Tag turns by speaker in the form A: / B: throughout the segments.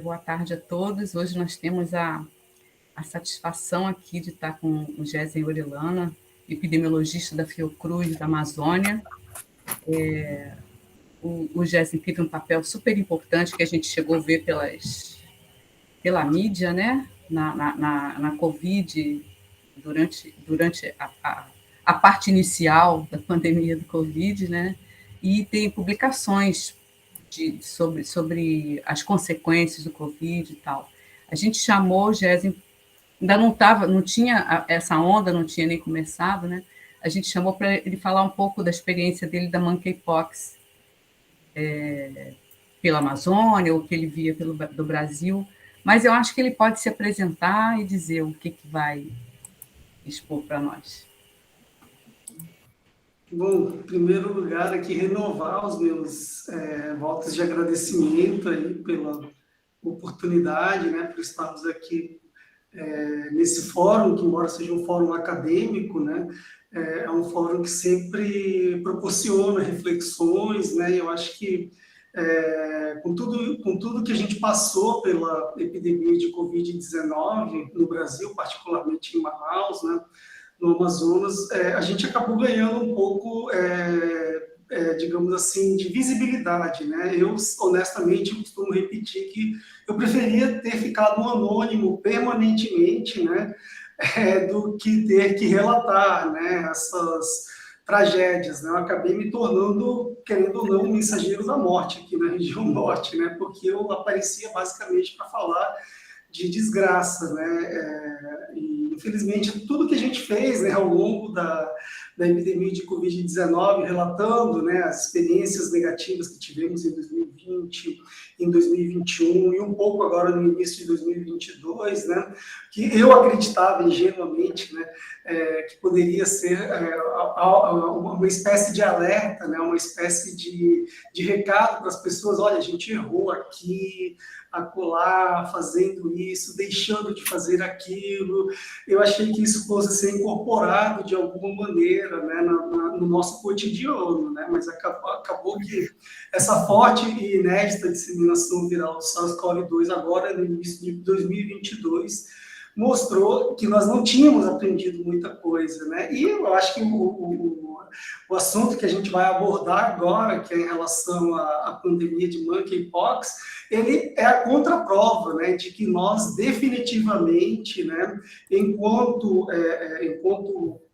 A: Boa tarde a todos. Hoje nós temos a satisfação aqui de estar com o Gesen Orellana, epidemiologista da Fiocruz da Amazônia. O Gesen teve um papel super importante que a gente chegou a ver pela mídia, né? Na Covid, durante a parte inicial da pandemia do Covid, né? E tem publicações sobre as consequências do Covid e tal. A gente chamou o Gesen, ainda não tinha essa onda, não tinha nem começado, né? A gente chamou para ele falar um pouco da experiência dele da monkeypox pela Amazônia, ou que ele via do Brasil, mas eu acho que ele pode se apresentar e dizer o que vai expor para nós.
B: Bom, em primeiro lugar, aqui renovar os meus votos de agradecimento aí pela oportunidade, né, por estarmos aqui nesse fórum, que embora seja um fórum acadêmico, né, é um fórum que sempre proporciona reflexões, né, e eu acho que com tudo que a gente passou pela epidemia de Covid-19 no Brasil, particularmente em Manaus, né, no Amazonas, a gente acabou ganhando um pouco, digamos assim, de visibilidade, né? Eu, honestamente, costumo repetir que eu preferia ter ficado no anônimo permanentemente, né? Do que ter que relatar, né? Essas tragédias, né? Eu acabei me tornando, querendo ou não, um mensageiro da morte aqui na região norte, né? Porque eu aparecia basicamente para falar de desgraça, né? E, infelizmente, tudo que a gente fez, né, ao longo da epidemia de Covid-19, relatando, né, as experiências negativas que tivemos em 2020, em 2021 e um pouco agora no início de 2022, né, que eu acreditava ingenuamente, né, que poderia ser uma espécie de alerta, né, uma espécie de recado para as pessoas: olha, a gente errou aqui, acolá, fazendo isso, deixando de fazer aquilo. Eu achei que isso fosse ser incorporado de alguma maneira, né, no nosso cotidiano, né, mas acabou que essa forte e inédita disseminação viral do SARS-CoV-2 agora, no início de 2022, mostrou que nós não tínhamos aprendido muita coisa, né? E eu acho que o assunto que a gente vai abordar agora, que é em relação à pandemia de monkeypox, ele é a contraprova, né, de que nós definitivamente, né, enquanto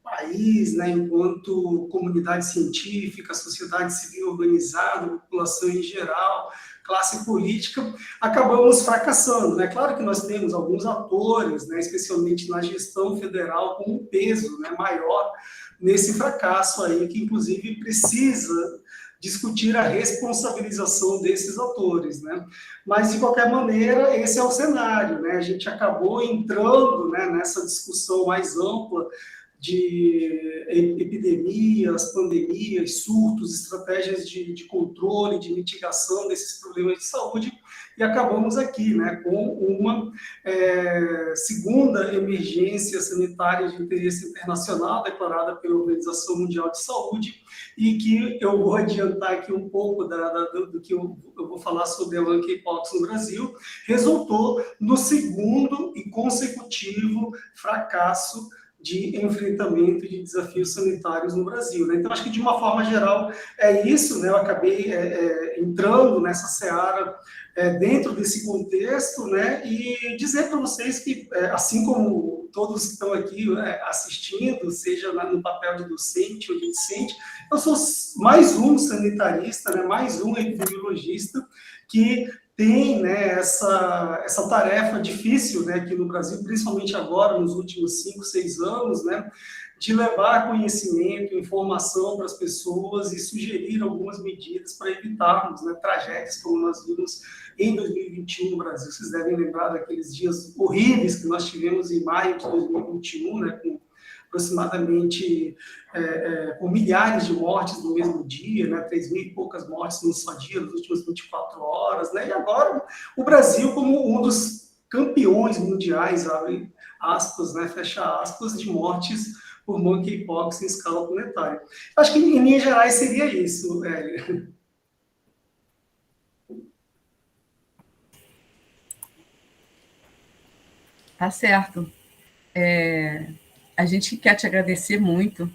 B: país, né, enquanto comunidade científica, sociedade civil organizada, população em geral, classe política, acabamos fracassando, né? Claro que nós temos alguns atores, né, especialmente na gestão federal, com um peso, né, maior nesse fracasso aí, que inclusive precisa discutir a responsabilização desses atores, né? Mas, de qualquer maneira, esse é o cenário, né? A gente acabou entrando, né, nessa discussão mais ampla de epidemias, pandemias, surtos, estratégias de controle, de mitigação desses problemas de saúde, e acabamos aqui, né, com uma segunda emergência sanitária de interesse internacional declarada pela Organização Mundial de Saúde, e que eu vou adiantar aqui um pouco do que eu vou falar sobre a monkeypox no Brasil, resultou no segundo e consecutivo fracasso de enfrentamento de desafios sanitários no Brasil, né? Então, acho que, de uma forma geral, é isso, né? Eu acabei entrando nessa seara dentro desse contexto, né? E dizer para vocês que, assim como todos que estão aqui assistindo, seja no papel de docente ou de discente, eu sou mais um sanitarista, né? Mais um epidemiologista que tem, né, essa tarefa difícil, né, aqui no Brasil, principalmente agora, nos últimos 5, 6 anos, né, de levar conhecimento, informação para as pessoas e sugerir algumas medidas para evitarmos, né, tragédias como nós vimos em 2021 no Brasil. Vocês devem lembrar daqueles dias horríveis que nós tivemos em maio de 2021, né, com aproximadamente com milhares de mortes no mesmo dia, né, 3.000 e poucas mortes num só dia, nas últimas 24 horas, né, e agora o Brasil como um dos campeões mundiais, abre aspas, né, fecha aspas, de mortes por monkeypox em escala planetária. Acho que, em linhas gerais, seria isso, Hélio.
A: Tá certo. A gente quer te agradecer muito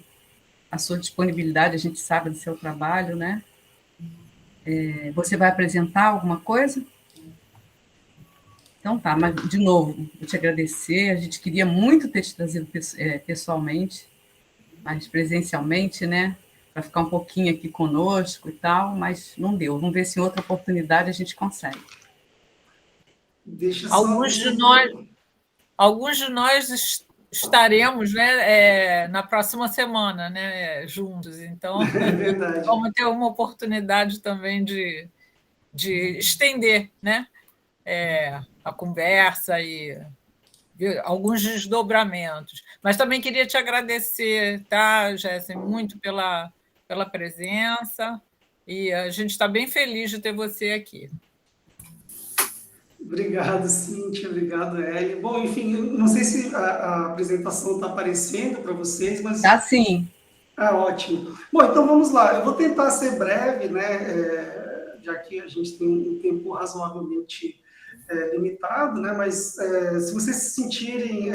A: a sua disponibilidade, a gente sabe do seu trabalho, né? Você vai apresentar alguma coisa? Então tá, mas de novo, eu te agradecer. A gente queria muito ter te trazido pessoalmente, mas presencialmente, né? Para ficar um pouquinho aqui conosco e tal, mas não deu. Vamos ver se em outra oportunidade a gente consegue.
B: Deixa só.
C: Alguns de nós estaremos, né, na próxima semana, né, juntos. Então,
B: É verdade.
C: vamos ter uma oportunidade também de estender, né, a conversa e ver alguns desdobramentos. Mas também queria te agradecer, tá, Jéssica, muito pela presença, e a gente está bem feliz de ter você aqui.
B: Obrigado, Cíntia. Obrigado, Hélio. Bom, enfim, não sei se a apresentação está aparecendo para vocês, mas...
A: Tá sim.
B: Ah, ótimo. Bom, então vamos lá. Eu vou tentar ser breve, né, já que a gente tem um tempo razoavelmente limitado, né, mas se vocês se sentirem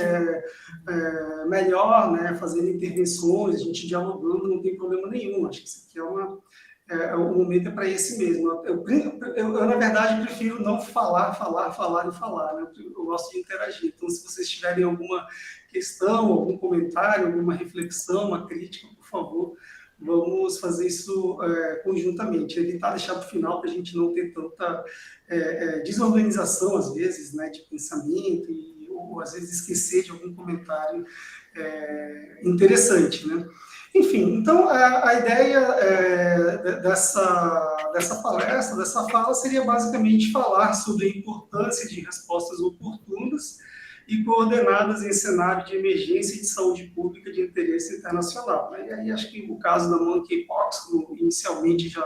B: melhor, né, fazendo intervenções, a gente dialogando, não tem problema nenhum. Acho que isso aqui o momento é para esse mesmo. Eu, na verdade, prefiro não falar, né? Eu gosto de interagir. Então, se vocês tiverem alguma questão, algum comentário, alguma reflexão, uma crítica, por favor, vamos fazer isso conjuntamente. Evitar deixar para o final, para a gente não ter tanta desorganização, às vezes, né, de pensamento, ou às vezes esquecer de algum comentário interessante, né? Enfim, então a ideia dessa palestra, dessa fala, seria basicamente falar sobre a importância de respostas oportunas e coordenadas em cenário de emergência e de saúde pública de interesse internacional. E aí acho que o caso da monkeypox, como inicialmente já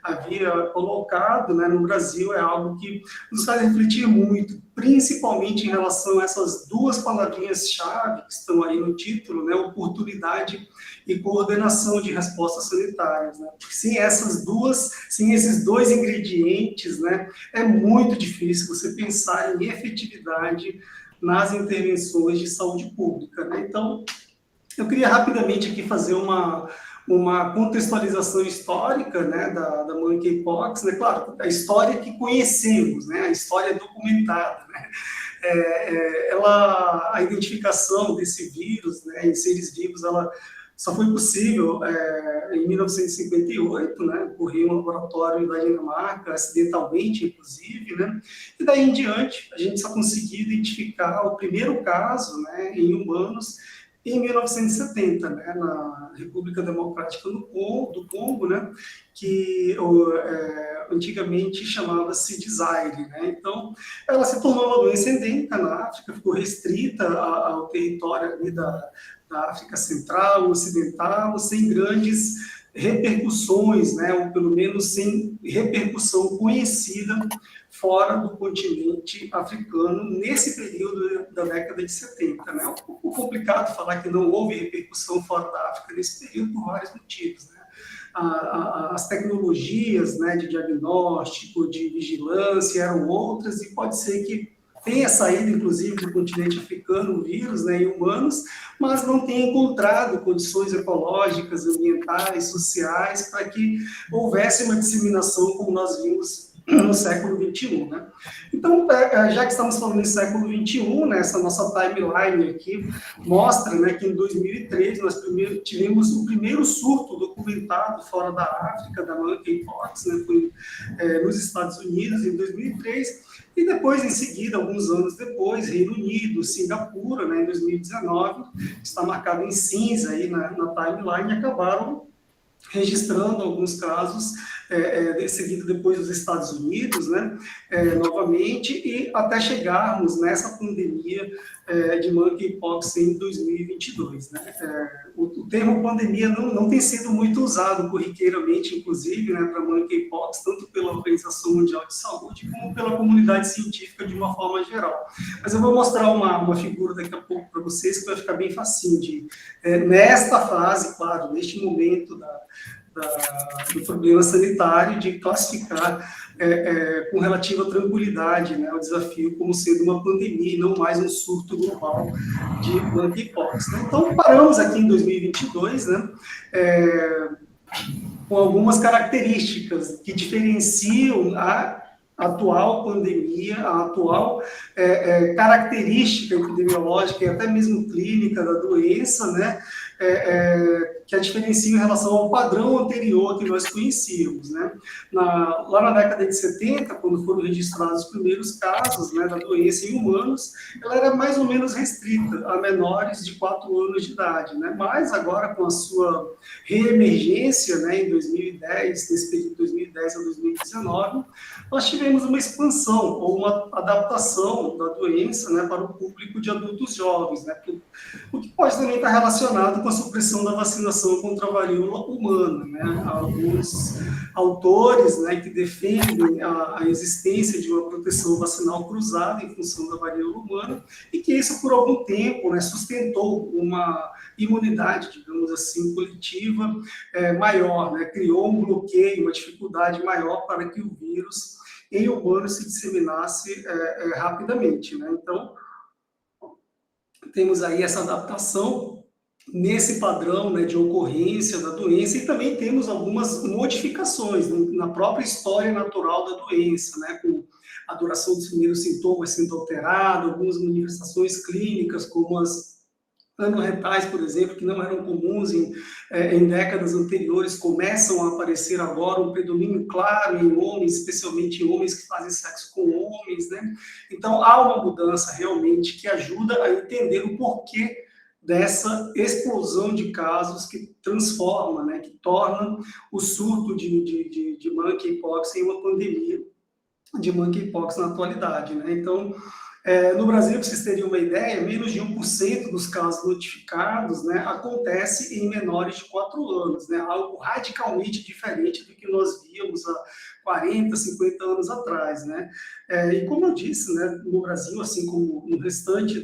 B: havia colocado, né, no Brasil, é algo que nos faz refletir muito, principalmente em relação a essas duas palavrinhas-chave que estão aí no título, né, oportunidade e coordenação de respostas sanitárias, né? Sem esses dois ingredientes, né, é muito difícil você pensar em efetividade nas intervenções de saúde pública, né? Então, eu queria rapidamente aqui fazer uma contextualização histórica, né, da monkeypox, né? Claro, a história que conhecemos, né, a história documentada, né? A identificação desse vírus, né, em seres vivos, ela só foi possível em 1958, né, ocorreu um laboratório da Dinamarca, acidentalmente, inclusive, né, e daí em diante a gente só conseguiu identificar o primeiro caso, né, em humanos em 1970, né, na República Democrática do Congo, né, que antigamente chamava-se de Zaire, né. Então, ela se tornou uma doença endêmica na África, ficou restrita ao território ali da África Central, Ocidental, sem grandes repercussões, né, ou pelo menos sem repercussão conhecida fora do continente africano, nesse período da década de 70. Né? É um pouco complicado falar que não houve repercussão fora da África nesse período por vários motivos. Né? As tecnologias, né, de diagnóstico, de vigilância eram outras, e pode ser que tenha saído, inclusive, do continente africano o vírus, né, em humanos, mas não tenha encontrado condições ecológicas, ambientais, sociais, para que houvesse uma disseminação como nós vimos no século XXI, né? Então, já que estamos falando em século XXI, né, essa nossa timeline aqui mostra, né, que em 2003 nós tivemos o primeiro surto documentado fora da África, da monkeypox, né, foi nos Estados Unidos, em 2003, e depois, em seguida, alguns anos depois, Reino Unido, Singapura, né, em 2019, está marcado em cinza aí na timeline, acabaram registrando alguns casos, seguido depois dos Estados Unidos, né, novamente, e até chegarmos nessa pandemia de monkeypox em 2022. Né. O termo pandemia não tem sido muito usado corriqueiramente, inclusive, né, para monkeypox, tanto pela Organização Mundial de Saúde, como pela comunidade científica de uma forma geral. Mas eu vou mostrar uma figura daqui a pouco para vocês, que vai ficar bem facinho de... nesta fase, claro, neste momento do problema sanitário, de classificar com relativa tranquilidade, né, o desafio como sendo uma pandemia e não mais um surto global de monkeypox, né? Então, paramos aqui em 2022, né, com algumas características que diferenciam a atual pandemia, a atual característica epidemiológica e até mesmo clínica da doença, né, que a diferencia em relação ao padrão anterior que nós conhecíamos, né. Lá na década de 70, quando foram registrados os primeiros casos, né, da doença em humanos, ela era mais ou menos restrita a menores de 4 anos de idade, né, mas agora com a sua reemergência, né, em 2010, nesse período de 2010 a 2019, nós tivemos uma expansão ou uma adaptação da doença, né, para o público de adultos jovens, né, o que pode também estar relacionado com a supressão da vacinação contra a varíola humana, né. Alguns autores, né, que defendem a existência de uma proteção vacinal cruzada em função da varíola humana e que isso, por algum tempo, né, sustentou uma imunidade, digamos assim, coletiva maior, né, criou um bloqueio, uma dificuldade maior para que o vírus em humanos se disseminasse rapidamente, né. Então, temos aí essa adaptação nesse padrão, né, de ocorrência da doença, e também temos algumas modificações na própria história natural da doença, né, com a duração dos primeiros sintomas sendo alterada, algumas manifestações clínicas, como as anorretais, por exemplo, que não eram comuns em décadas anteriores, começam a aparecer agora, um predomínio claro em homens, especialmente em homens que fazem sexo com homens, né? Então, há uma mudança realmente que ajuda a entender o porquê dessa explosão de casos que transforma, né, que torna o surto de monkeypox em uma pandemia de monkeypox na atualidade, né? Então, no Brasil, para vocês terem uma ideia, menos de 1% dos casos notificados, né, acontece em menores de 4 anos, né, algo radicalmente diferente do que nós víamos há 40, 50 anos atrás, né. E como eu disse, né, no Brasil, assim como no restante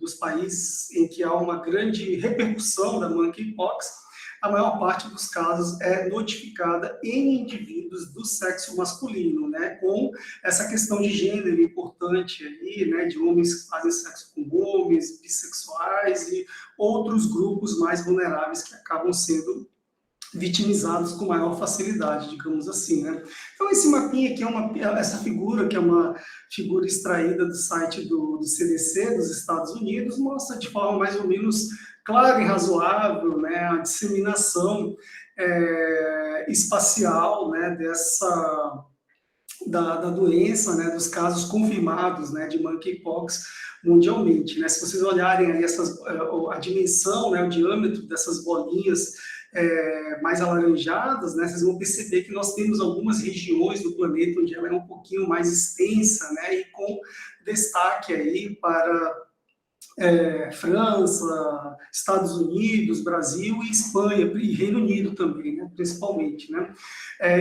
B: dos países em que há uma grande repercussão da monkeypox, a maior parte dos casos é notificada em indivíduos do sexo masculino, né, com essa questão de gênero importante aí, né, de homens que fazem sexo com homens, bissexuais e outros grupos mais vulneráveis que acabam sendo vitimizados com maior facilidade, digamos assim, né. Então, esse mapinha aqui essa figura, que é uma figura extraída do site do CDC dos Estados Unidos, mostra de forma mais ou menos clara e razoável, né, a disseminação espacial, né, da doença, né, dos casos confirmados, né, de monkeypox mundialmente, né. Se vocês olharem aí a dimensão, né, o diâmetro dessas bolinhas mais alaranjadas, né, vocês vão perceber que nós temos algumas regiões do planeta onde ela é um pouquinho mais extensa, né, e com destaque aí para França, Estados Unidos, Brasil e Espanha, e Reino Unido também, né, principalmente, né.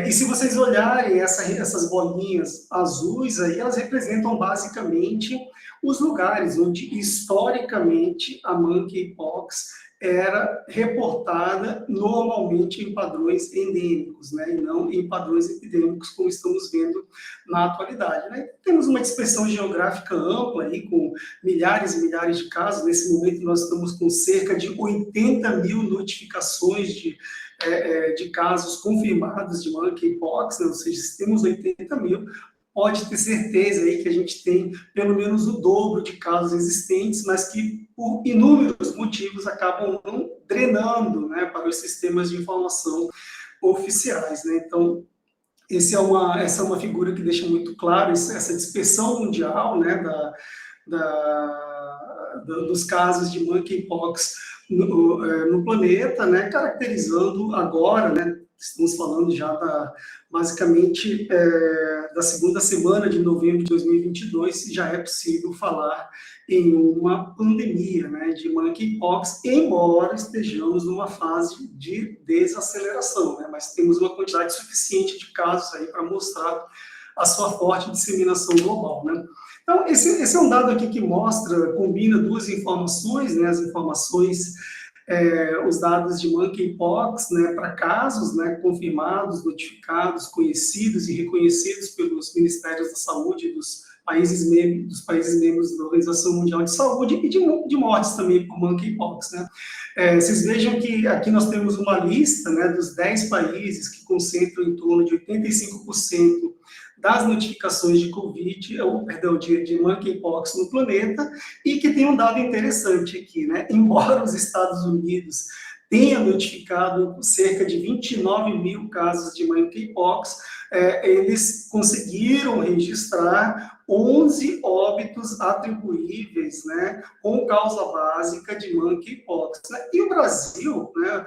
B: E se vocês olharem essas bolinhas azuis aí, elas representam basicamente os lugares onde historicamente a monkeypox era reportada normalmente em padrões endêmicos, né, e não em padrões epidêmicos, como estamos vendo na atualidade, né. Temos uma dispersão geográfica ampla, aí, com milhares e milhares de casos. Nesse momento, nós estamos com cerca de 80 mil notificações de casos confirmados de monkeypox, né, ou seja, se temos 80 mil, pode ter certeza aí que a gente tem pelo menos o dobro de casos existentes, mas que por inúmeros motivos acabam não drenando, né, para os sistemas de informação oficiais, né. Então, essa é uma figura que deixa muito claro essa dispersão mundial, né, dos casos de monkeypox no planeta, né, caracterizando agora, né, estamos falando já basicamente da segunda semana de novembro de 2022, já é possível falar em uma pandemia, né, de monkeypox, embora estejamos numa fase de desaceleração, né, mas temos uma quantidade suficiente de casos aí para mostrar a sua forte disseminação global, né. Então, esse é um dado aqui que combina duas informações, né, as informações os dados de monkeypox, né, para casos, né, confirmados, notificados, conhecidos e reconhecidos pelos Ministérios da Saúde dos países membros da Organização Mundial de Saúde e de mortes também por monkeypox, né. Vocês vejam que aqui nós temos uma lista, né, dos 10 países que concentram em torno de 85% das notificações de de monkeypox no planeta, e que tem um dado interessante aqui, né? Embora os Estados Unidos tenha notificado cerca de 29 mil casos de monkeypox, eles conseguiram registrar 11 óbitos atribuíveis, né, com causa básica de monkeypox, né? E o Brasil, né,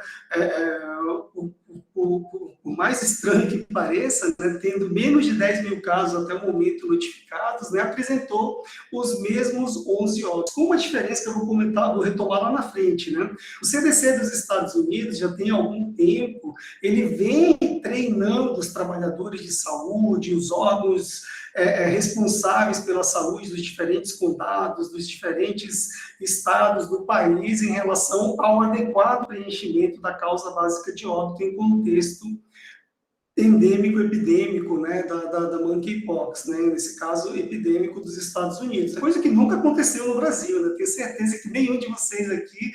B: por mais estranho que pareça, né, tendo menos de 10 mil casos até o momento notificados, né, apresentou os mesmos 11 óbitos, com uma diferença que eu vou retomar lá na frente, né? O CDC dos Estados Unidos já tem algum tempo, ele vem treinando os trabalhadores de saúde, os órgãos responsáveis pela saúde dos diferentes condados, dos diferentes estados do país em relação ao adequado preenchimento da causa básica de óbito em contexto endêmico, epidêmico, né, da monkeypox, né, nesse caso epidêmico dos Estados Unidos, coisa que nunca aconteceu no Brasil, né? Tenho certeza que nenhum de vocês aqui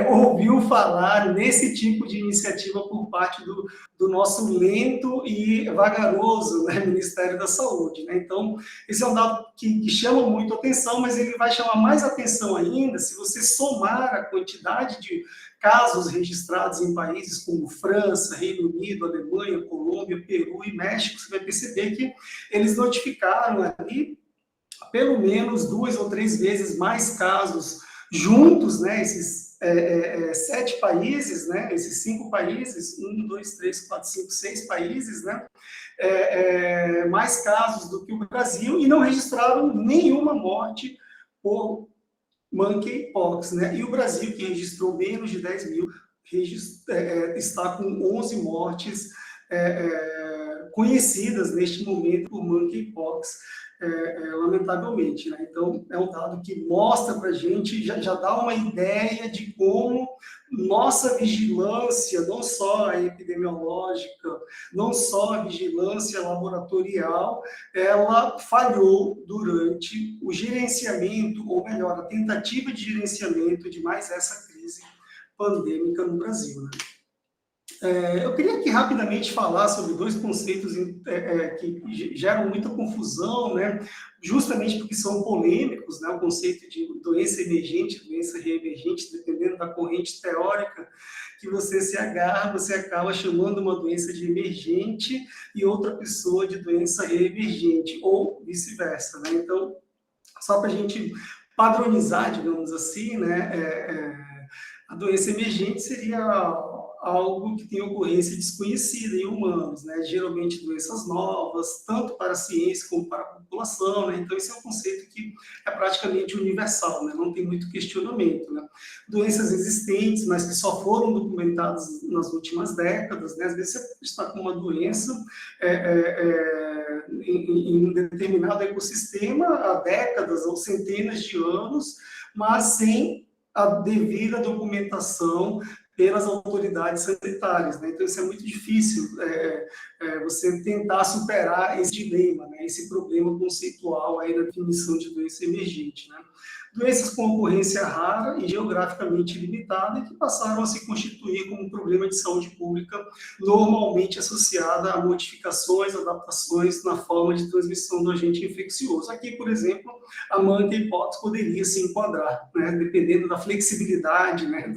B: ouviu falar nesse tipo de iniciativa por parte do nosso lento e vagaroso, né, Ministério da Saúde, né? Então, esse é um dado que chama muito atenção, mas ele vai chamar mais atenção ainda se você somar a quantidade de casos registrados em países como França, Reino Unido, Alemanha, Colômbia, Peru e México. Você vai perceber que eles notificaram ali pelo menos 2 ou 3 vezes mais casos juntos, né, esses 7 países, né, esses 5 países, 1, 2, 3, 4, 5, 6 países, né, mais casos do que o Brasil, e não registraram nenhuma morte por monkeypox, né? E o Brasil, que registrou menos de 10 mil, está com 11 mortes conhecidas neste momento por monkeypox, lamentavelmente, né? Então, é um dado que mostra para a gente, já dá uma ideia de como nossa vigilância, não só a epidemiológica, não só a vigilância laboratorial, ela falhou durante o gerenciamento, ou melhor, a tentativa de gerenciamento de mais essa crise pandêmica no Brasil, né? Eu queria aqui rapidamente falar sobre 2 conceitos que geram muita confusão, né? Justamente porque são polêmicos, né? O conceito de doença emergente, doença reemergente, dependendo da corrente teórica que você se agarra, você acaba chamando uma doença de emergente e outra pessoa de doença reemergente, ou vice-versa, né? Então, só para a gente padronizar, digamos assim, né? A doença emergente seria algo que tem ocorrência desconhecida em humanos, né? Geralmente doenças novas, tanto para a ciência como para a população, né? Então, esse é um conceito que é praticamente universal, né? Não tem muito questionamento, né? Doenças existentes, mas que só foram documentadas nas últimas décadas, né? Às vezes você está com uma doença em um determinado ecossistema há décadas ou centenas de anos, mas sem a devida documentação pelas autoridades sanitárias, né? Então, isso é muito difícil, você tentar superar esse dilema, né? Esse problema conceitual aí da definição de doença emergente, né? Doenças com ocorrência rara e geograficamente limitada, que passaram a se constituir como um problema de saúde pública normalmente associada a modificações, adaptações na forma de transmissão do agente infeccioso. Aqui, por exemplo, a monkeypox poderia se enquadrar, né? Dependendo da flexibilidade, né,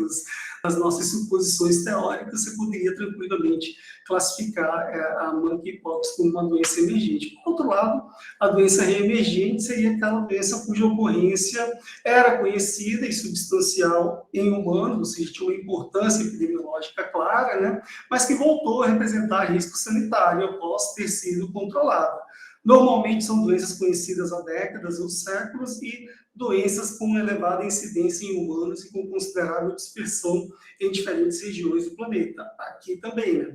B: das nossas suposições teóricas, você poderia tranquilamente classificar a monkeypox como uma doença emergente. Por outro lado, a doença reemergente seria aquela doença cuja ocorrência era conhecida e substancial em humanos, ou seja, tinha uma importância epidemiológica clara, né, mas que voltou a representar risco sanitário após ter sido controlada. Normalmente são doenças conhecidas há décadas ou séculos e doenças com elevada incidência em humanos e com considerável dispersão em diferentes regiões do planeta. Aqui também, né?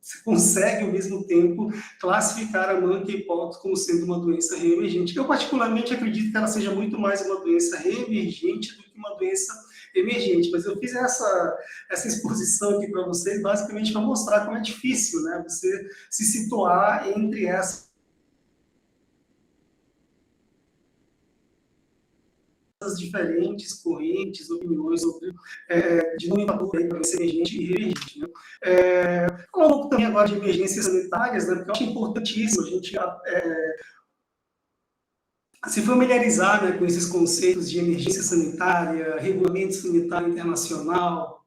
B: Você consegue, ao mesmo tempo, classificar a monkeypox como sendo uma doença reemergente. Eu, particularmente, acredito que ela seja muito mais uma doença reemergente do que uma doença emergente. Mas eu fiz essa exposição aqui para vocês, basicamente para mostrar como é difícil, né, você se situar entre essas diferentes correntes, opiniões sobre de nomenclatura para ser emergente e reemergente. Né? Falar um pouco também agora de emergências sanitárias, né, porque eu acho importantíssimo a gente se familiarizar, né, com esses conceitos de emergência sanitária, regulamento sanitário internacional,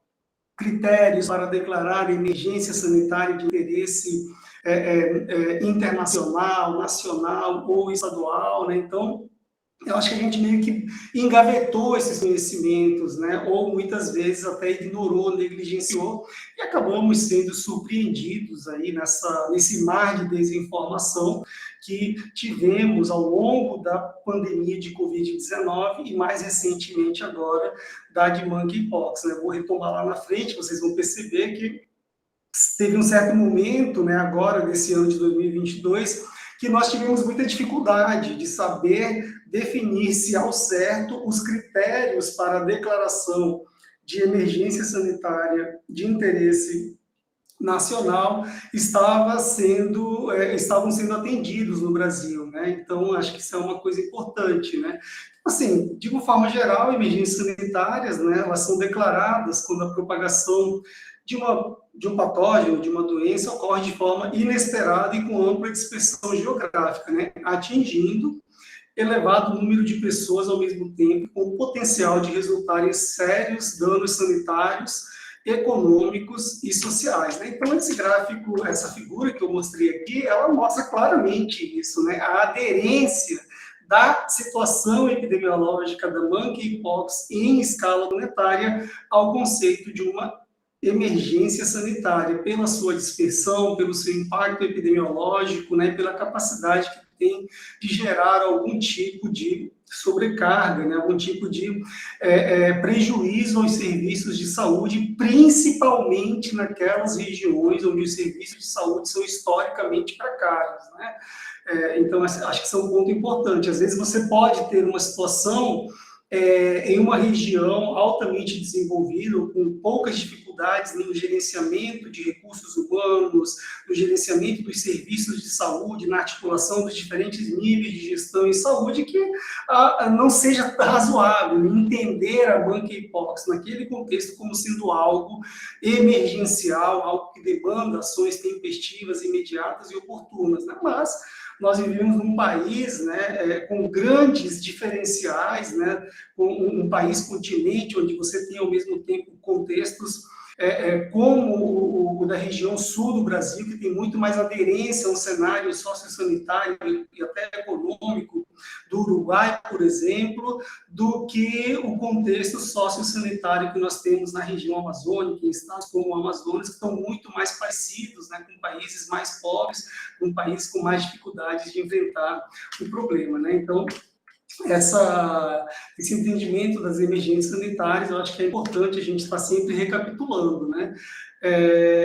B: critérios para declarar emergência sanitária de interesse internacional, nacional ou estadual, né? Então, eu acho que a gente meio que engavetou esses conhecimentos, né? Ou muitas vezes até ignorou, negligenciou, e acabamos sendo surpreendidos aí nesse mar de desinformação que tivemos ao longo da pandemia de Covid-19 e mais recentemente agora da de monkeypox, né? Vou retomar lá na frente, vocês vão perceber que teve um certo momento, né, agora desse ano de 2022, que nós tivemos muita dificuldade de saber definir-se ao certo os critérios para a declaração de emergência sanitária de interesse nacional estavam sendo atendidos no Brasil, né? Então, acho que isso é uma coisa importante, né? Assim, de uma forma geral, emergências sanitárias, né, elas são declaradas quando a propagação de um patógeno, de uma doença, ocorre de forma inesperada e com ampla dispersão geográfica, né, atingindo elevado número de pessoas ao mesmo tempo, com o potencial de resultar em sérios danos sanitários, econômicos e sociais. Né? Então, esse gráfico, essa figura que eu mostrei aqui, ela mostra claramente isso, né? A aderência da situação epidemiológica da monkeypox em escala planetária ao conceito de uma emergência sanitária, pela sua dispersão, pelo seu impacto epidemiológico, né, pela capacidade que tem de gerar algum tipo de sobrecarga, né, algum tipo de prejuízo aos serviços de saúde, principalmente naquelas regiões onde os serviços de saúde são historicamente precários, né? Então, acho que isso é um ponto importante. Às vezes você pode ter uma situação em uma região altamente desenvolvida, com poucas dificuldades no gerenciamento de recursos humanos, no gerenciamento dos serviços de saúde, na articulação dos diferentes níveis de gestão em saúde, que não seja razoável entender a monkeypox naquele contexto como sendo algo emergencial, algo que demanda ações tempestivas, imediatas e oportunas, né? Mas nós vivemos num país, né, com grandes diferenciais, né, com um país continente, onde você tem, ao mesmo tempo, contextos como o da região sul do Brasil, que tem muito mais aderência a um cenário sociossanitário e até econômico do Uruguai, por exemplo, do que o contexto sociossanitário que nós temos na região amazônica, em estados como o Amazonas, que estão muito mais parecidos, né, com países mais pobres, com países com mais dificuldades de enfrentar o problema, né? Então, esse entendimento das emergências sanitárias, eu acho que é importante a gente estar sempre recapitulando, né?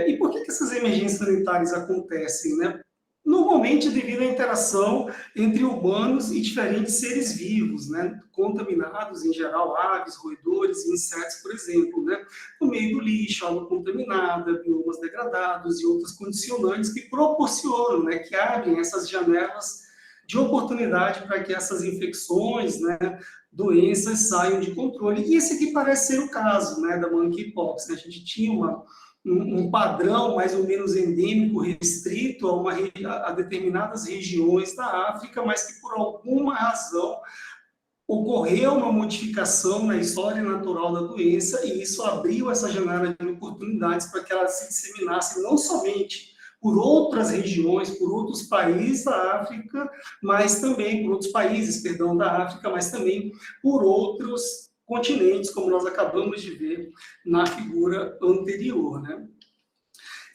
B: E por que essas emergências sanitárias acontecem, né? Normalmente devido à interação entre humanos e diferentes seres vivos, né? Contaminados, em geral, aves, roedores e insetos, por exemplo, né? No meio do lixo, água contaminada, biomas degradados e outros condicionantes que proporcionam, né? Que abrem essas janelas de oportunidade para que essas infecções, né, doenças saiam de controle. E esse aqui parece ser o caso, né, da monkeypox. Né? A gente tinha um padrão mais ou menos endêmico, restrito a determinadas regiões da África, mas que por alguma razão ocorreu uma modificação na história natural da doença e isso abriu essa janela de oportunidades para que ela se disseminasse não somente por outras regiões, por outros países da África, mas também por outros países, perdão, da África, mas também por outros continentes, como nós acabamos de ver na figura anterior, né?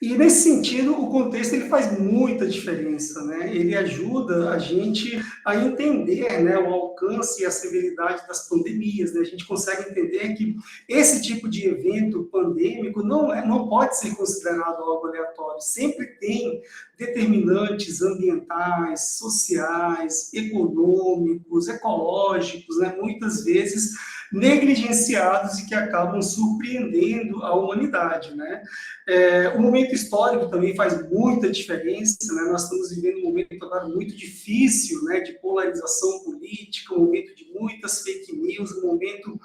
B: E, nesse sentido, o contexto ele faz muita diferença, né? Ele ajuda a gente a entender, né, o alcance e a severidade das pandemias, né? A gente consegue entender que esse tipo de evento pandêmico não pode ser considerado algo aleatório, sempre tem determinantes ambientais, sociais, econômicos, ecológicos, né, muitas vezes negligenciados e que acabam surpreendendo a humanidade, né? O momento histórico também faz muita diferença, né? Nós estamos vivendo um momento agora muito difícil, né, de polarização política, um momento de muitas fake news, um momento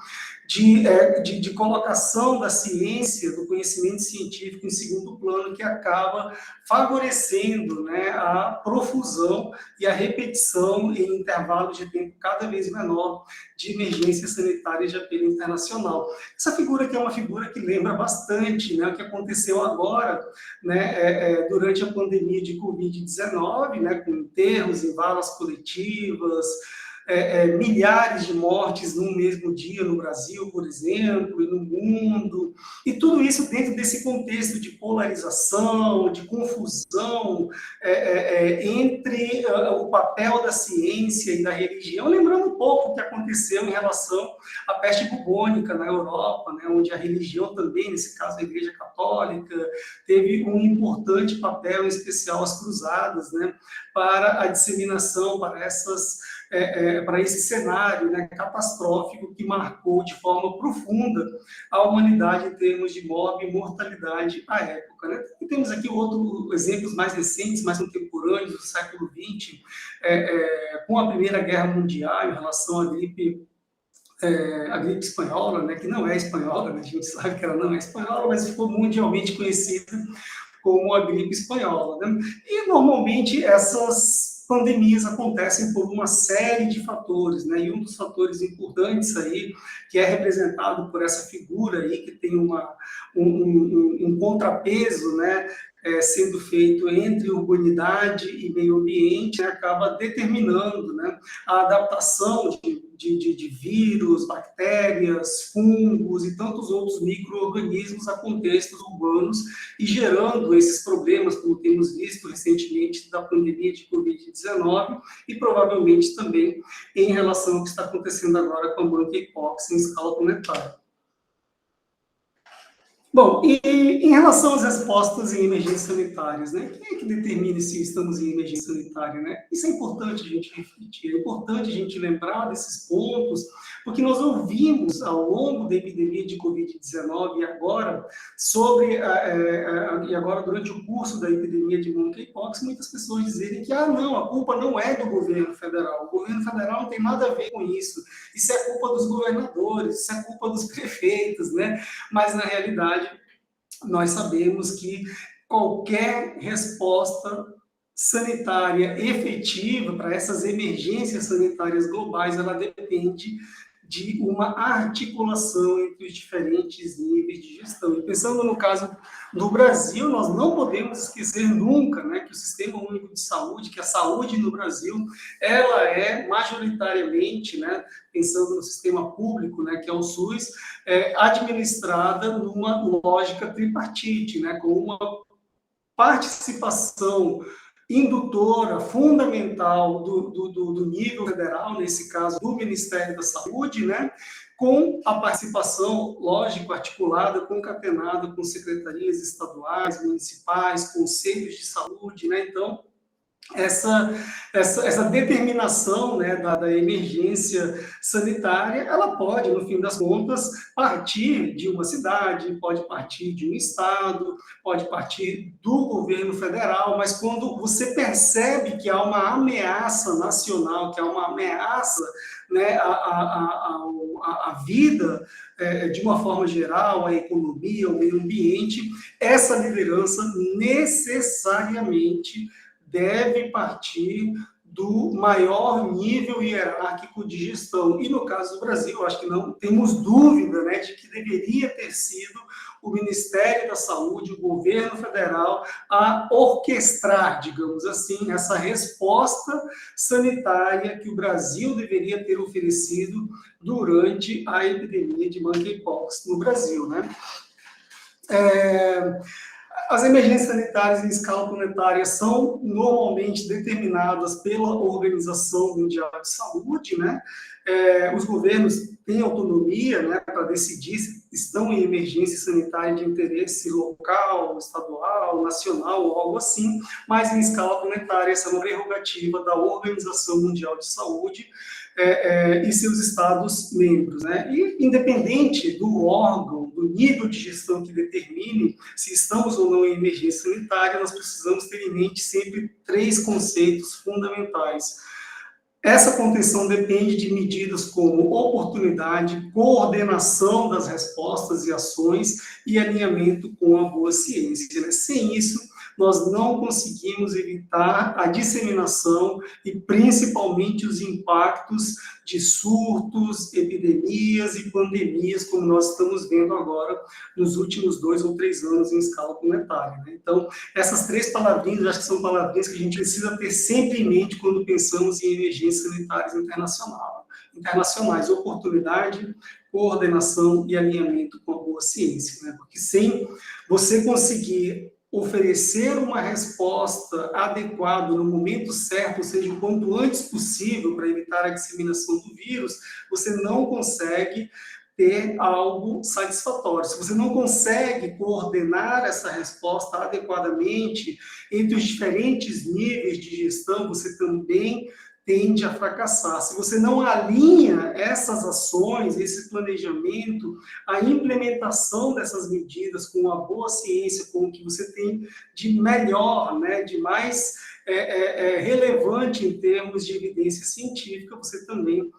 B: de colocação da ciência, do conhecimento científico em segundo plano, que acaba favorecendo, né, a profusão e a repetição em intervalos de tempo cada vez menor de emergências sanitárias de apelo internacional. Essa figura aqui é uma figura que lembra bastante, né, o que aconteceu agora, né, durante a pandemia de Covid-19, né, com enterros em valas coletivas, milhares de mortes num mesmo dia no Brasil, por exemplo, e no mundo, e tudo isso dentro desse contexto de polarização, de confusão entre o papel da ciência e da religião, lembrando um pouco o que aconteceu em relação à peste bubônica na Europa, né, onde a religião também, nesse caso a Igreja Católica, teve um importante papel, em especial as cruzadas, né, para a disseminação, para esse cenário, né, catastrófico que marcou de forma profunda a humanidade em termos de morte e mortalidade à época, né? E temos aqui outros exemplos mais recentes, mais contemporâneos, do século XX, com a Primeira Guerra Mundial, em relação à gripe espanhola, né, que não é espanhola, né, a gente sabe que ela não é espanhola, mas ficou mundialmente conhecida como a gripe espanhola, né? E, normalmente, essas pandemias acontecem por uma série de fatores, né? E um dos fatores importantes aí, que é representado por essa figura aí, que tem um contrapeso, né, sendo feito entre urbanidade e meio ambiente, né, acaba determinando, né, a adaptação de vírus, bactérias, fungos e tantos outros micro-organismos a contextos urbanos e gerando esses problemas, como temos visto recentemente da pandemia de Covid-19 e provavelmente também em relação ao que está acontecendo agora com a monkeypox em escala planetária. Bom, e em relação às respostas em emergências sanitárias, né? Quem é que determina se estamos em emergência sanitária, né? Isso é importante a gente refletir, é importante a gente lembrar desses pontos, porque nós ouvimos ao longo da epidemia de Covid-19 e agora, e agora durante o curso da epidemia de monkeypox, muitas pessoas dizerem que, não, a culpa não é do governo federal, o governo federal não tem nada a ver com isso é culpa dos governadores, isso é culpa dos prefeitos, né? Mas, na realidade, nós sabemos que qualquer resposta sanitária efetiva para essas emergências sanitárias globais, ela depende de uma articulação entre os diferentes níveis de gestão. E pensando no caso do Brasil, nós não podemos esquecer nunca, né, que o Sistema Único de Saúde, que a saúde no Brasil, ela é majoritariamente, né, pensando no sistema público, né, que é o SUS, administrada numa lógica tripartite, né, com uma participação indutora, fundamental do nível federal, nesse caso do Ministério da Saúde, né, com a participação, lógico, articulada, concatenada com secretarias estaduais, municipais, conselhos de saúde, né, então, essa determinação, né, da emergência sanitária, ela pode, no fim das contas, partir de uma cidade, pode partir de um estado, pode partir do governo federal, mas quando você percebe que há uma ameaça nacional, que há uma ameaça, né, à vida, de uma forma geral, à economia, ao meio ambiente, essa liderança necessariamente deve partir do maior nível hierárquico de gestão. E no caso do Brasil, acho que não temos dúvida, né, de que deveria ter sido o Ministério da Saúde, o governo federal, a orquestrar, digamos assim, essa resposta sanitária que o Brasil deveria ter oferecido durante a epidemia de monkeypox no Brasil, né? As emergências sanitárias em escala planetária são normalmente determinadas pela Organização Mundial de Saúde, né? os governos têm autonomia, né, para decidir se estão em emergência sanitária de interesse local, estadual, nacional ou algo assim, mas em escala planetária essa é uma prerrogativa da Organização Mundial de Saúde e seus Estados-membros, né? E independente do órgão, do nível de gestão que determine se estamos ou não em emergência sanitária, nós precisamos ter em mente sempre 3 conceitos fundamentais. Essa contenção depende de medidas como oportunidade, coordenação das respostas e ações e alinhamento com a boa ciência, né? Sem isso, nós não conseguimos evitar a disseminação e principalmente os impactos de surtos, epidemias e pandemias, como nós estamos vendo agora nos últimos 2 ou 3 anos em escala planetária, né? Então, essas 3 palavrinhas, acho que são palavrinhas que a gente precisa ter sempre em mente quando pensamos em emergências sanitárias internacionais, oportunidade, coordenação e alinhamento com a boa ciência, né? Porque sem você conseguir oferecer uma resposta adequada no momento certo, ou seja, o quanto antes possível para evitar a disseminação do vírus, você não consegue ter algo satisfatório. Se você não consegue coordenar essa resposta adequadamente entre os diferentes níveis de gestão, você também tende a fracassar. Se você não alinha essas ações, esse planejamento, a implementação dessas medidas com a boa ciência, com o que você tem de melhor, né, de mais relevante em termos de evidência científica, você também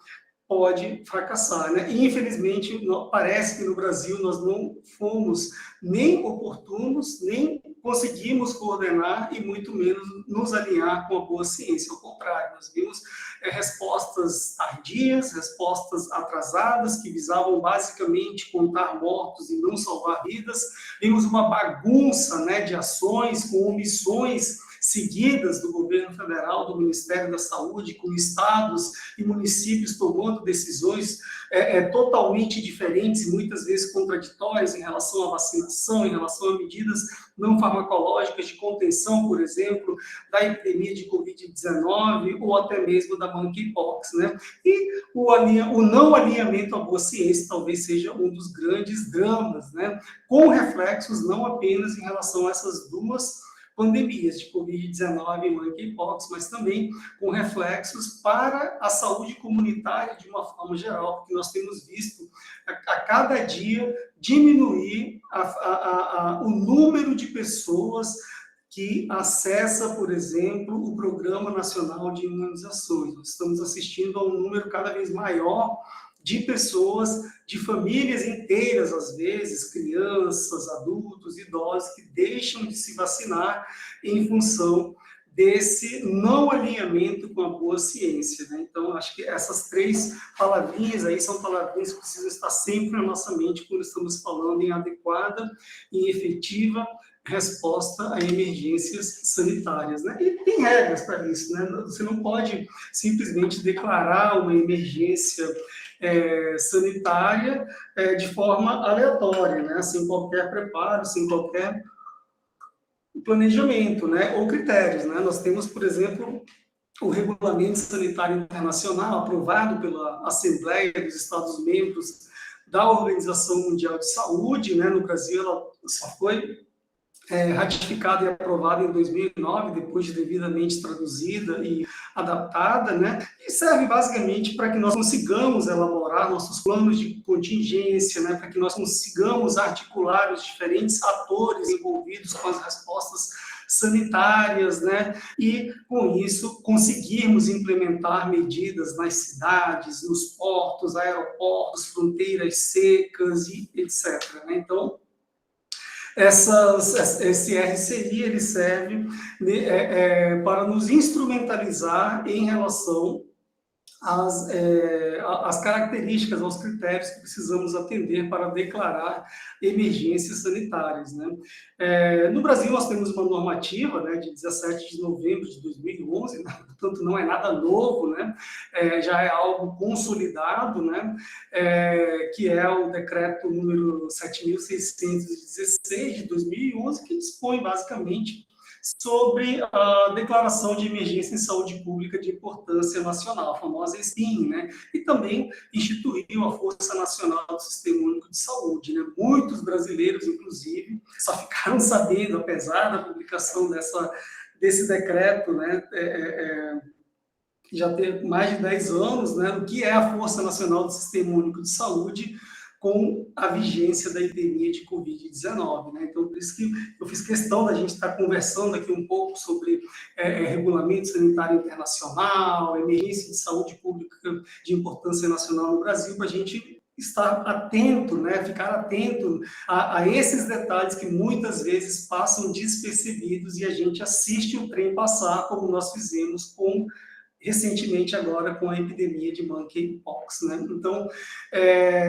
B: pode fracassar, né? E, infelizmente, parece que no Brasil nós não fomos nem oportunos, nem conseguimos coordenar e muito menos nos alinhar com a boa ciência. Ao contrário, nós vimos respostas tardias, respostas atrasadas, que visavam basicamente contar mortos e não salvar vidas. Vimos uma bagunça, né, de ações com omissões seguidas do governo federal, do Ministério da Saúde, com estados e municípios tomando decisões totalmente diferentes e muitas vezes contraditórias em relação à vacinação, em relação a medidas não farmacológicas de contenção, por exemplo, da epidemia de Covid-19 ou até mesmo da monkeypox, né? E o não alinhamento à boa ciência talvez seja um dos grandes dramas, né? Com reflexos não apenas em relação a essas 2 pandemias de Covid-19 e monkeypox, mas também com reflexos para a saúde comunitária de uma forma geral, porque nós temos visto a cada dia diminuir o número de pessoas que acessa, por exemplo, o Programa Nacional de Imunizações. Nós estamos assistindo a um número cada vez maior de pessoas, de famílias inteiras, às vezes, crianças, adultos, idosos, que deixam de se vacinar em função desse não alinhamento com a boa ciência, né? Então, acho que essas 3 palavrinhas aí são palavrinhas que precisam estar sempre na nossa mente quando estamos falando em adequada e efetiva resposta a emergências sanitárias, né? E tem regras para isso, né? Você não pode simplesmente declarar uma emergência sanitária de forma aleatória, né? Sem qualquer preparo, sem qualquer planejamento, né? Ou critérios, né? Nós temos, por exemplo, o Regulamento Sanitário Internacional, aprovado pela Assembleia dos Estados-membros da Organização Mundial de Saúde, né? No Brasil, ela só foi ratificada e aprovada em 2009, depois de devidamente traduzida e adaptada, né? E serve basicamente para que nós consigamos elaborar nossos planos de contingência, né? Para que nós consigamos articular os diferentes atores envolvidos com as respostas sanitárias, né? E, com isso, conseguirmos implementar medidas nas cidades, nos portos, aeroportos, fronteiras secas e etc., né? Então, esse RCI ele serve para nos instrumentalizar em relação às características, aos critérios que precisamos atender para declarar emergências sanitárias, né? No Brasil, nós temos uma normativa, né, de 17 de novembro de 2011, né, portanto, não é nada novo, né? Já é algo consolidado, né? Que é o decreto número 7.616 de 2011, que dispõe basicamente sobre a Declaração de Emergência em Saúde Pública de Importância Nacional, a famosa SPIN, né? E também instituiu a Força Nacional do Sistema Único de Saúde, né? Muitos brasileiros, inclusive, só ficaram sabendo, apesar da publicação desse decreto, né? Já tem mais de 10 anos, né? O que é a Força Nacional do Sistema Único de Saúde, com a vigência da epidemia de Covid-19, né? Então, por isso que eu fiz questão da gente estar conversando aqui um pouco sobre regulamento sanitário internacional, emergência de saúde pública de importância nacional no Brasil, para a gente estar atento, né? Ficar atento a esses detalhes que muitas vezes passam despercebidos e a gente assiste o trem passar, como nós fizemos recentemente agora com a epidemia de monkeypox, né? Então,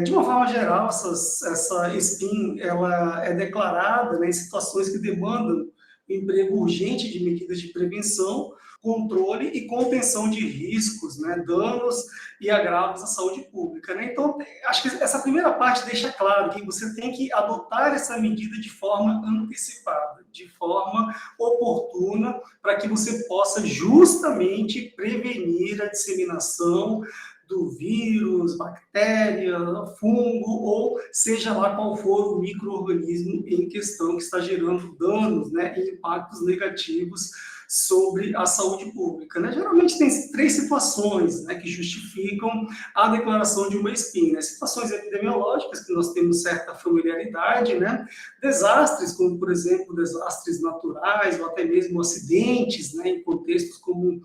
B: de uma forma geral, essa SPIN, ela é declarada, né, em situações que demandam o emprego urgente de medidas de prevenção, controle e contenção de riscos, né, danos e agravos à saúde pública, né? Então, acho que essa primeira parte deixa claro que você tem que adotar essa medida de forma antecipada, de forma oportuna, para que você possa justamente prevenir a disseminação do vírus, bactéria, fungo, ou seja lá qual for o micro-organismo em questão que está gerando danos, né, e impactos negativos sobre a saúde pública, né? Geralmente tem 3 situações, né, que justificam a declaração de uma SPIN, né? Situações epidemiológicas, que nós temos certa familiaridade, né? Desastres, como, por exemplo, desastres naturais, ou até mesmo acidentes, né, em contextos como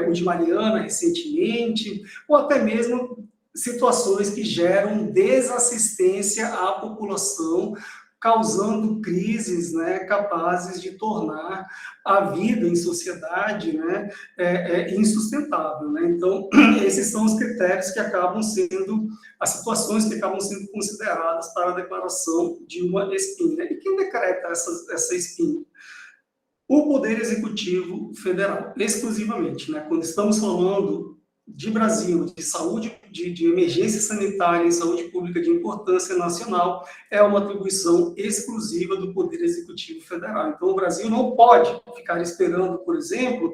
B: o de Mariana, recentemente, ou até mesmo situações que geram desassistência à população, causando crises, né, capazes de tornar a vida em sociedade, né, insustentável, né? Então, esses são os critérios que acabam sendo, as situações que acabam sendo consideradas para a declaração de uma SPIN, né? E quem decreta essa SPIN? O Poder Executivo Federal, exclusivamente, né? Quando estamos falando de Brasil, de saúde, de emergência sanitária e saúde pública de importância nacional, é uma atribuição exclusiva do Poder Executivo Federal. Então, o Brasil não pode ficar esperando, por exemplo,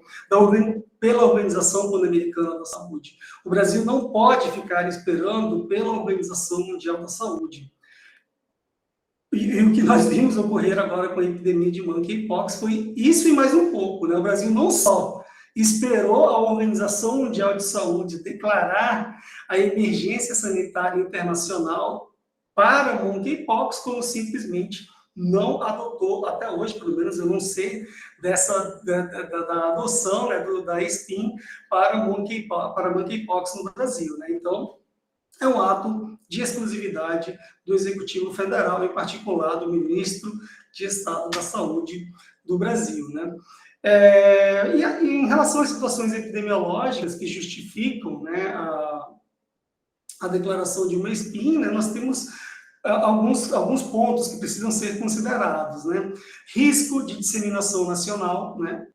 B: pela Organização Pan-Americana da Saúde. O Brasil não pode ficar esperando pela Organização Mundial da Saúde. E o que nós vimos ocorrer agora com a epidemia de monkeypox foi isso e mais um pouco, né? O Brasil não só esperou a Organização Mundial de Saúde declarar a emergência sanitária internacional para monkeypox, como simplesmente não adotou até hoje, pelo menos eu não sei da adoção, né, da SPIN para monkeypox no Brasil, né? Então, é um ato de exclusividade do Executivo Federal, em particular do Ministro de Estado da Saúde do Brasil, né? E em relação às situações epidemiológicas que justificam, né, a declaração de uma SPIN, né, nós temos alguns pontos que precisam ser considerados, né? Risco de disseminação nacional, né?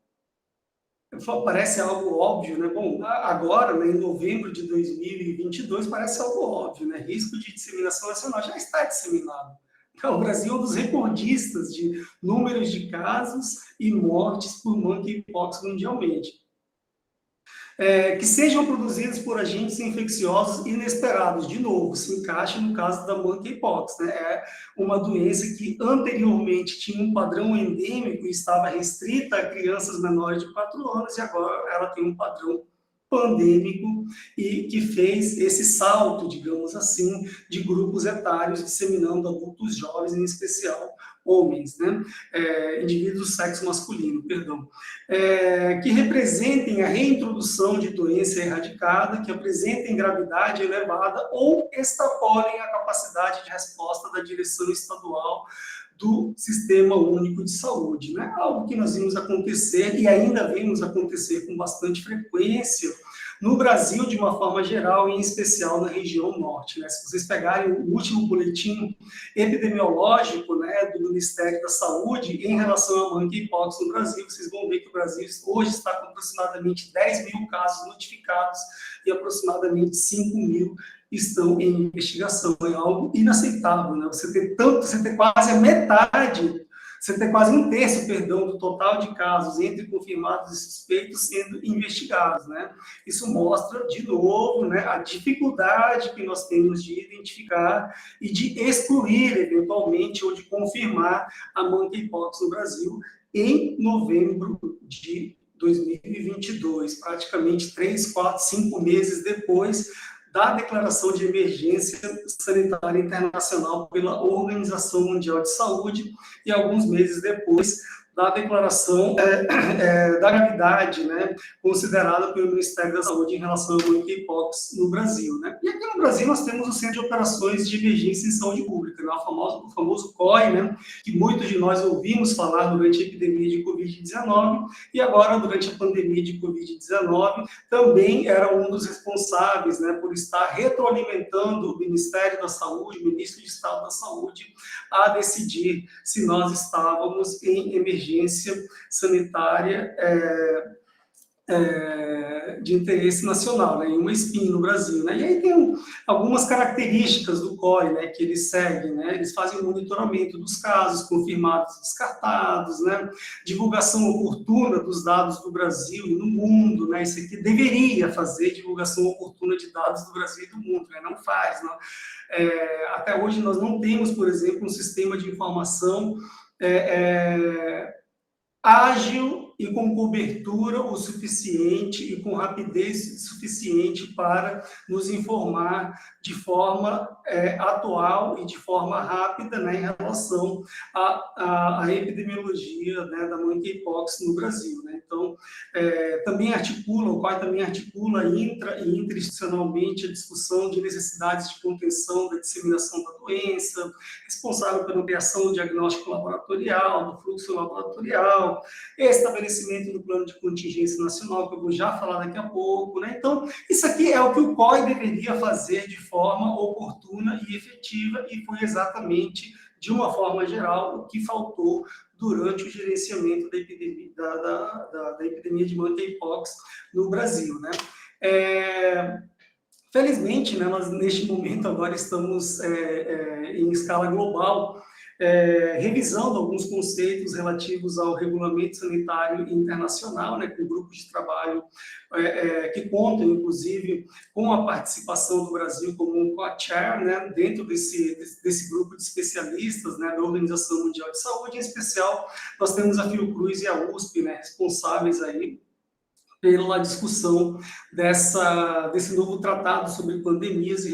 B: Parece algo óbvio, né? Bom, agora, né, em novembro de 2022, parece algo óbvio, né? Risco de disseminação nacional já está disseminado. O Brasil é um dos recordistas de números de casos e mortes por monkeypox mundialmente. Que sejam produzidos por agentes infecciosos inesperados. De novo, se encaixa no caso da monkeypox, né? É uma doença que anteriormente tinha um padrão endêmico e estava restrita a crianças menores de 4 anos, e agora ela tem um padrão pandêmico e que fez esse salto, digamos assim, de grupos etários, disseminando adultos jovens, em especial homens, né? Indivíduos do sexo masculino, perdão, que representem a reintrodução de doença erradicada, que apresentem gravidade elevada ou extrapolem a capacidade de resposta da direção estadual do Sistema Único de Saúde, né? Algo que nós vimos acontecer e ainda vemos acontecer com bastante frequência no Brasil, de uma forma geral, e em especial na região norte, né? Se vocês pegarem o último boletim epidemiológico, né, do Ministério da Saúde em relação a monkeypox no Brasil, vocês vão ver que o Brasil hoje está com aproximadamente 10 mil casos notificados e aproximadamente 5 mil estão em investigação. É algo inaceitável, né? Você ter quase a metade você tem quase um terço, perdão, do total de casos entre confirmados e suspeitos sendo investigados, né? Isso mostra, de novo, né, a dificuldade que nós temos de identificar e de excluir, eventualmente, ou de confirmar a monkeypox no Brasil em novembro de 2022, praticamente 3, 4, 5 meses depois da declaração de emergência sanitária internacional pela Organização Mundial de Saúde e alguns meses depois da declaração da gravidade, né, considerada pelo Ministério da Saúde em relação ao monkeypox no Brasil, né? E aqui no Brasil nós temos o Centro de Operações de Emergência em Saúde Pública, né, o famoso COI, né, que muitos de nós ouvimos falar durante a epidemia de Covid-19 e agora durante a pandemia de Covid-19 também era um dos responsáveis, né, por estar retroalimentando o Ministério da Saúde, o Ministro de Estado da Saúde, a decidir se nós estávamos em emergência sanitária de interesse nacional, né, em uma SPIN no Brasil, né, e aí tem algumas características do COI, né, que eles seguem, né, eles fazem o monitoramento dos casos confirmados e descartados, né, divulgação oportuna dos dados do Brasil e no mundo, né, isso aqui deveria fazer divulgação oportuna de dados do Brasil e do mundo, né, não faz, não. Até hoje nós não temos, por exemplo, um sistema de informação ágil e com cobertura o suficiente e com rapidez suficiente para nos informar de forma atual e de forma rápida, né, em relação à epidemiologia, né, da monkeypox no Brasil, né? Então, também o COI também articula intra e interinstitucionalmente a discussão de necessidades de contenção da disseminação da doença, responsável pela ampliação do diagnóstico laboratorial, do fluxo laboratorial, estabelecimento do plano de contingência nacional, que eu vou já falar daqui a pouco, né? Então, isso aqui é o que o COI deveria fazer de forma oportuna e efetiva, e foi exatamente, de uma forma geral, o que faltou durante o gerenciamento da epidemia de monkeypox no Brasil, né? Felizmente, né, nós, neste momento, agora estamos em escala global, revisando alguns conceitos relativos ao regulamento sanitário internacional, né, com grupos de trabalho que contam, inclusive, com a participação do Brasil como um co-chair, né, dentro desse grupo de especialistas, né, da Organização Mundial de Saúde. Em especial, nós temos a Fiocruz e a USP, né, responsáveis aí pela discussão desse novo tratado sobre pandemias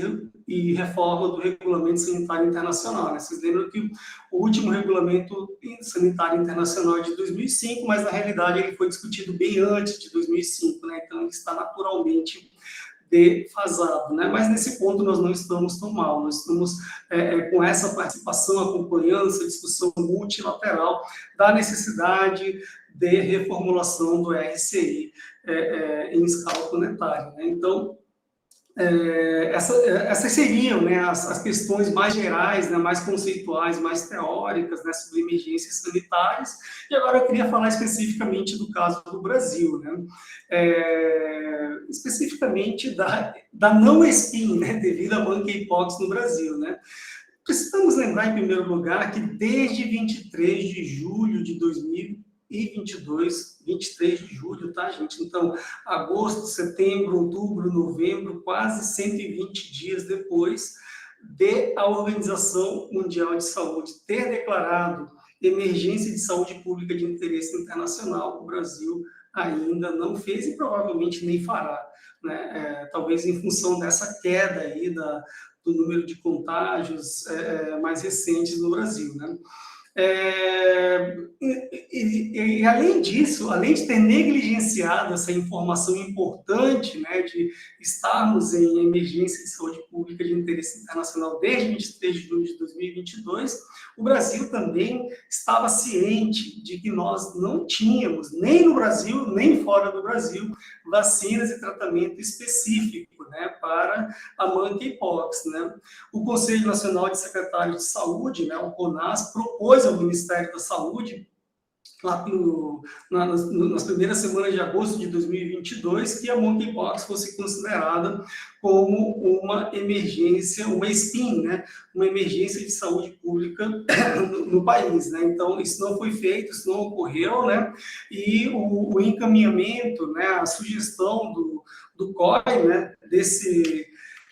B: e reforma do Regulamento Sanitário Internacional, né? Vocês lembram que o último Regulamento Sanitário Internacional é de 2005, mas, na realidade, ele foi discutido bem antes de 2005, né? Então, ele está naturalmente defasado, né? Mas, nesse ponto, nós não estamos tão mal. Nós estamos com essa participação, acompanhando essa discussão multilateral da necessidade de reformulação do RCI em escala planetária, né? Então, essas seriam, né, as questões mais gerais, né, mais conceituais, mais teóricas, né, sobre emergências sanitárias. E agora eu queria falar especificamente do caso do Brasil, né, especificamente da não SPIN, né, devido à monkeypox no Brasil, né. Precisamos lembrar, em primeiro lugar, que desde 23 de julho de 2022, 23 de julho, tá, gente? Então, agosto, setembro, outubro, novembro, quase 120 dias depois de a Organização Mundial de Saúde ter declarado emergência de saúde pública de interesse internacional, o Brasil ainda não fez e provavelmente nem fará, né? Talvez em função dessa queda aí do número de contágios mais recentes no Brasil, né? E além disso, além de ter negligenciado essa informação importante, né, de estarmos em emergência de saúde pública de interesse internacional desde 23 de julho de 2022, o Brasil também estava ciente de que nós não tínhamos, nem no Brasil, nem fora do Brasil, vacinas e tratamento específico, né, para a monkeypox, né? O Conselho Nacional de Secretários de Saúde, né, o CONAS, propôs ao Ministério da Saúde lá nas primeiras semanas de agosto de 2022, que a monkeypox fosse considerada como uma emergência, uma SPIN, né? Uma emergência de saúde pública no país, né? Então, isso não foi feito, isso não ocorreu, né? E o encaminhamento, né, a sugestão do COI, né, desse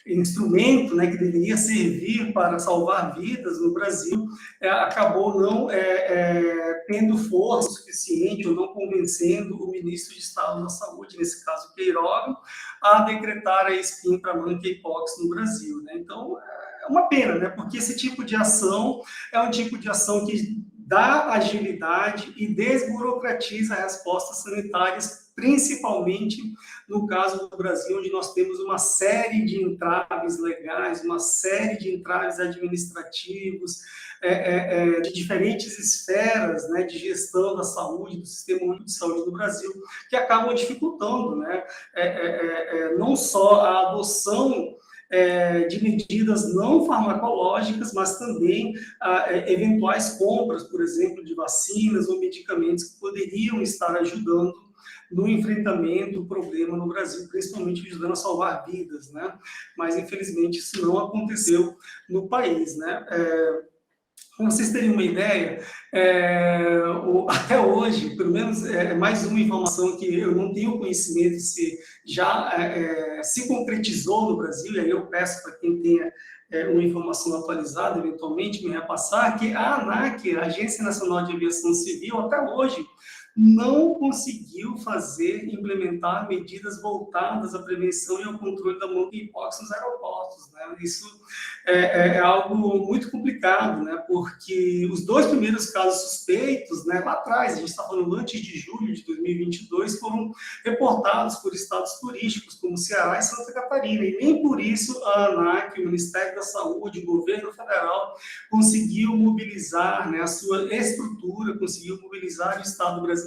B: instrumento, né, que deveria servir para salvar vidas no Brasil, acabou não tendo força suficiente ou não convencendo o ministro de Estado da Saúde, nesse caso Queiroga, a decretar a SPIN para monkeypox no Brasil, né? Então, é uma pena, né, porque esse tipo de ação é um tipo de ação que dá agilidade e desburocratiza respostas sanitárias, principalmente no caso do Brasil, onde nós temos uma série de entraves legais, uma série de entraves administrativos, de diferentes esferas, né, de gestão da saúde, do Sistema Único de Saúde do Brasil, que acabam dificultando, né, não só a adoção de medidas não farmacológicas, mas também eventuais compras, por exemplo, de vacinas ou medicamentos que poderiam estar ajudando no enfrentamento do problema no Brasil, principalmente ajudando a salvar vidas, né? Mas, infelizmente, isso não aconteceu no país, né? Para vocês terem uma ideia, até hoje, pelo menos mais uma informação que eu não tenho conhecimento se já se concretizou no Brasil, e aí eu peço para quem tenha uma informação atualizada, eventualmente, me repassar, que a ANAC, a Agência Nacional de Aviação Civil, até hoje, não conseguiu implementar medidas voltadas à prevenção e ao controle da monkeypox nos aeroportos, né? Isso é algo muito complicado, né? Porque os 2 primeiros casos suspeitos, né, lá atrás, a gente está falando antes de julho de 2022, foram reportados por estados turísticos, como Ceará e Santa Catarina, e nem por isso a ANAC, o Ministério da Saúde, o governo federal, conseguiu mobilizar, né, a sua estrutura, conseguiu mobilizar o Estado brasileiro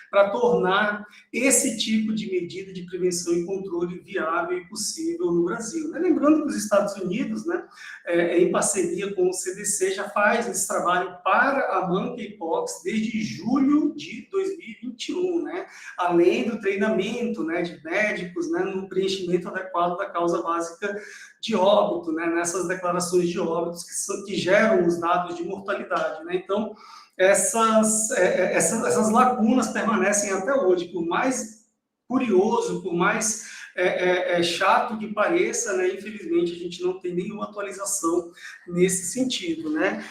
B: para tornar esse tipo de medida de prevenção e controle viável e possível no Brasil. Lembrando que os Estados Unidos, né, em parceria com o CDC, já faz esse trabalho para a monkeypox desde julho de 2021, né, além do treinamento, né, de médicos, né, no preenchimento adequado da causa básica de óbito, né, nessas declarações de óbitos que geram os dados de mortalidade, né? Então, essas lacunas permanecem até hoje, por mais curioso, por mais chato que pareça, né, infelizmente a gente não tem nenhuma atualização nesse sentido, né?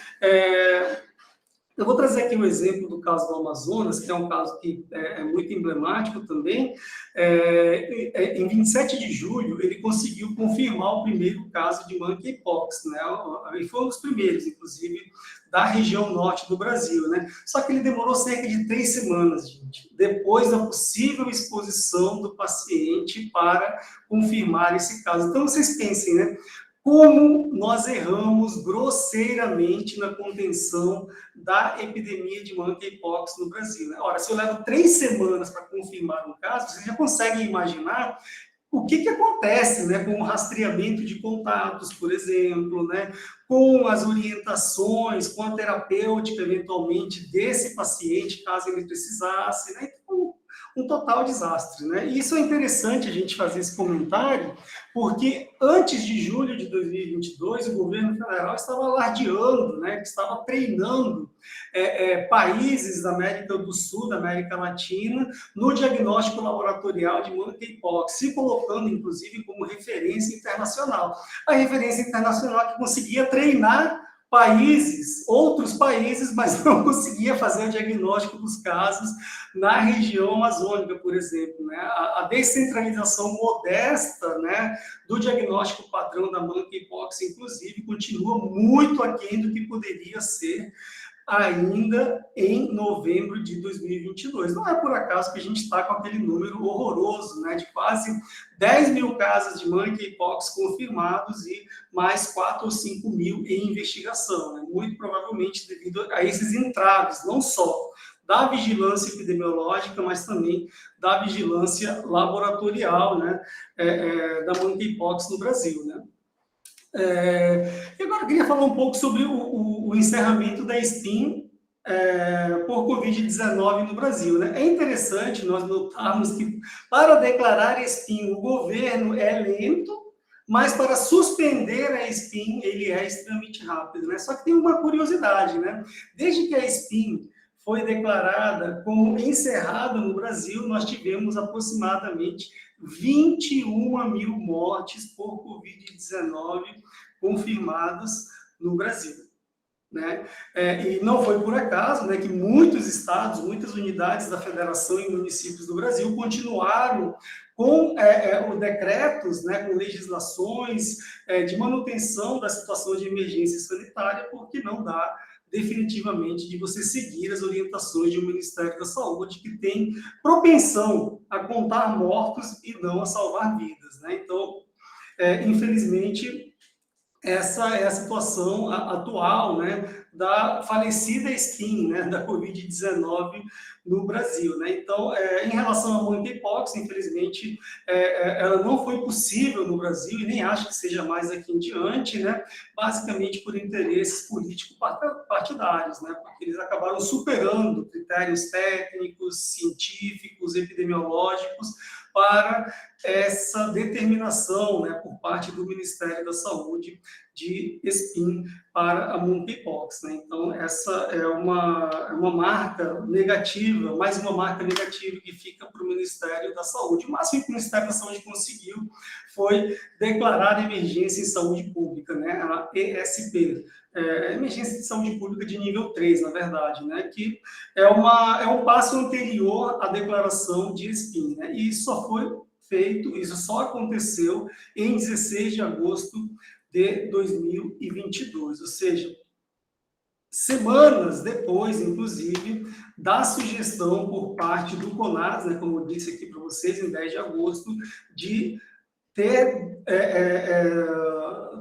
B: Eu vou trazer aqui um exemplo do caso do Amazonas, que é um caso que é muito emblemático também. Em 27 de julho, ele conseguiu confirmar o primeiro caso de monkeypox, né? E foi um dos primeiros, inclusive, da região norte do Brasil, né? Só que ele demorou cerca de 3 semanas, gente, depois da possível exposição do paciente para confirmar esse caso. Então, vocês pensem, né? Como nós erramos grosseiramente na contenção da epidemia de monkeypox no Brasil, né? Ora, se eu levo 3 semanas para confirmar um caso, vocês já conseguem imaginar o que acontece, né, com o rastreamento de contatos, por exemplo, né, com as orientações, com a terapêutica, eventualmente, desse paciente, caso ele precisasse, né? Então, um total desastre, né? E isso é interessante a gente fazer esse comentário, porque antes de julho de 2022, o governo federal estava alardeando, né, que estava treinando países da América do Sul, da América Latina, no diagnóstico laboratorial de monkeypox, se colocando, inclusive, como referência internacional. A referência internacional que conseguia treinar outros países, mas não conseguia fazer o diagnóstico dos casos na região amazônica, por exemplo, né? A descentralização modesta, né, do diagnóstico padrão da monkeypox, inclusive, continua muito aquém do que poderia ser ainda em novembro de 2022. Não é por acaso que a gente está com aquele número horroroso, né, de quase 10 mil casos de monkeypox confirmados e mais 4 ou 5 mil em investigação, né? Muito provavelmente devido a esses entraves, não só da vigilância epidemiológica, mas também da vigilância laboratorial, né, da monkeypox no Brasil, né? E agora eu queria falar um pouco sobre o encerramento da SPIN por Covid-19 no Brasil, né? É interessante nós notarmos que, para declarar SPIN, o governo é lento, mas para suspender a SPIN, ele é extremamente rápido, né? Só que tem uma curiosidade, né? Desde que a SPIN foi declarada como encerrada no Brasil, nós tivemos aproximadamente 21 mil mortes por Covid-19 confirmadas no Brasil. Né? E não foi por acaso, né, que muitos estados, muitas unidades da federação e municípios do Brasil continuaram com os decretos, né, com legislações de manutenção da situação de emergência sanitária, porque não dá definitivamente de você seguir as orientações do Ministério da Saúde, que tem propensão a contar mortos e não a salvar vidas. Né? Então, infelizmente, essa é a situação atual, né, da falecida SPIN, né, da Covid-19 no Brasil, né? Então, em relação à monkeypox, infelizmente, ela não foi possível no Brasil e nem acho que seja mais aqui em diante, né? Basicamente por interesses político-partidários, né? Porque eles acabaram superando critérios técnicos, científicos, epidemiológicos para essa determinação, né, por parte do Ministério da Saúde de SPIN para a monkeypox, né? Então, essa é uma marca negativa, mais uma marca negativa que fica para o Ministério da Saúde. O máximo que o Ministério da Saúde conseguiu foi declarar emergência em saúde pública, né? A ESP, emergência de saúde pública de nível 3, na verdade, né? Que é um passo anterior à declaração de SPIN, né? E isso só foi feito, isso só aconteceu em 16 de agosto de 2022, ou seja, semanas depois, inclusive, da sugestão por parte do CONAS, né, como eu disse aqui para vocês, em 10 de agosto, de ter,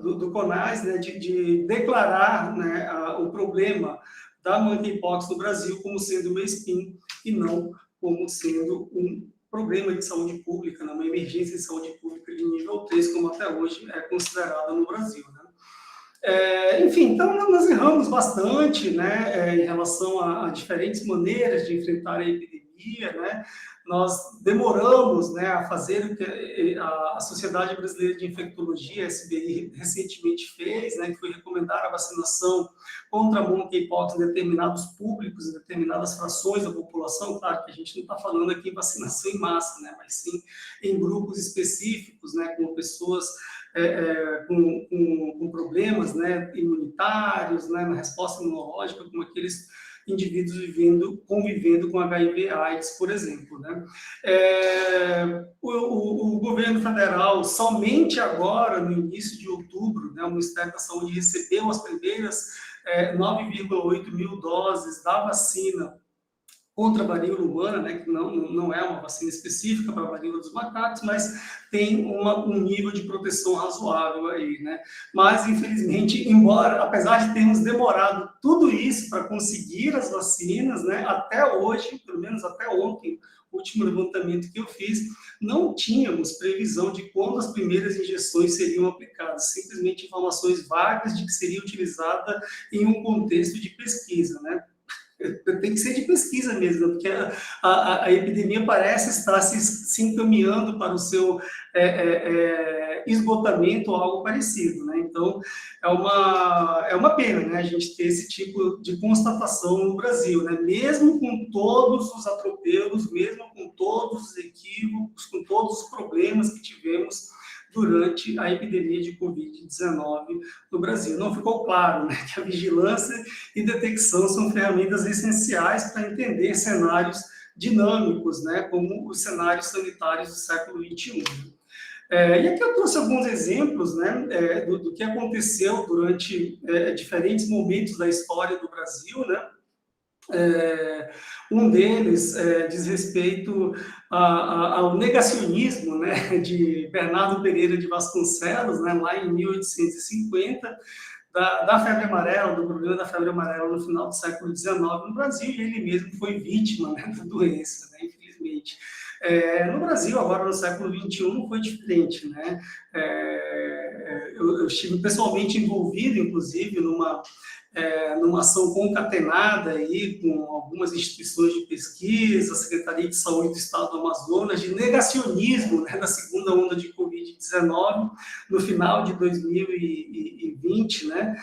B: do CONAS, né, de declarar, né, o problema da monkeypox no Brasil como sendo uma SPIN e não como sendo um problema de saúde pública, né, uma emergência de saúde pública de nível 3, como até hoje é considerada no Brasil. Né? Enfim, então nós erramos bastante, né, em relação a diferentes maneiras de enfrentar a epidemia, né? Nós demoramos, né, a fazer o que a Sociedade Brasileira de Infectologia, a SBI, recentemente fez, né, que foi recomendar a vacinação contra a monkeypox em determinados públicos, em determinadas frações da população. Claro que a gente não está falando aqui em vacinação em massa, né, mas sim em grupos específicos, né, com pessoas com problemas, né, imunitários, né, na resposta imunológica, como aqueles indivíduos convivendo com HIV/AIDS, por exemplo. Né? O governo federal, somente agora, no início de outubro, né, o Ministério da Saúde recebeu as primeiras 9,8 mil doses da vacina contra a varíola humana, né, que não é uma vacina específica para a varíola dos macacos, mas tem um nível de proteção razoável aí, né? Mas, infelizmente, apesar de termos demorado tudo isso para conseguir as vacinas, né, até hoje, pelo menos até ontem, o último levantamento que eu fiz, não tínhamos previsão de quando as primeiras injeções seriam aplicadas, simplesmente informações vagas de que seria utilizada em um contexto de pesquisa, né? Tem que ser de pesquisa mesmo, porque a epidemia parece estar se encaminhando para o seu esgotamento ou algo parecido, né? Então, é uma pena, né, a gente ter esse tipo de constatação no Brasil, né? Mesmo com todos os atropelos, mesmo com todos os equívocos, com todos os problemas que tivemos durante a epidemia de Covid-19 no Brasil. Não ficou claro, né, que a vigilância e detecção são ferramentas essenciais para entender cenários dinâmicos, né, como os cenários sanitários do século XXI. E aqui eu trouxe alguns exemplos, né, do que aconteceu durante diferentes momentos da história do Brasil, né. Um deles diz respeito ao negacionismo, né, de Bernardo Pereira de Vasconcelos, né, lá em 1850, da febre amarela, do problema da febre amarela no final do século XIX no Brasil, e ele mesmo foi vítima, né, da doença, né, infelizmente. No Brasil, agora no século XXI, não foi diferente, né? Eu estive pessoalmente envolvido, inclusive, numa ação concatenada aí com algumas instituições de pesquisa, a Secretaria de Saúde do Estado do Amazonas, de negacionismo, né, da segunda onda de Covid-19, no final de 2020, né,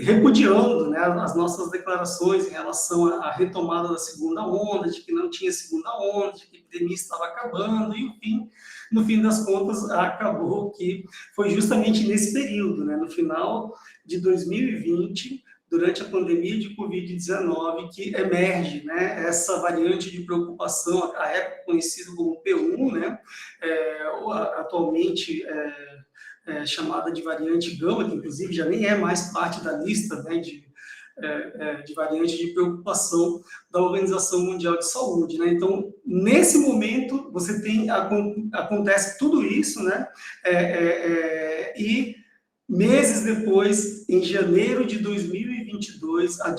B: repudiando, né, as nossas declarações em relação à retomada da segunda onda, de que não tinha segunda onda, de que a epidemia estava acabando, e, enfim, no fim das contas, acabou que foi justamente nesse período, né, no final de 2020, durante a pandemia de Covid-19, que emerge, né, essa variante de preocupação, a época conhecida como P1, né, atualmente chamada de variante Gama, que inclusive já nem é mais parte da lista, né, de variante de preocupação da Organização Mundial de Saúde, né? Então, nesse momento, você tem, acontece tudo isso, né? E meses depois, em janeiro de 2022, a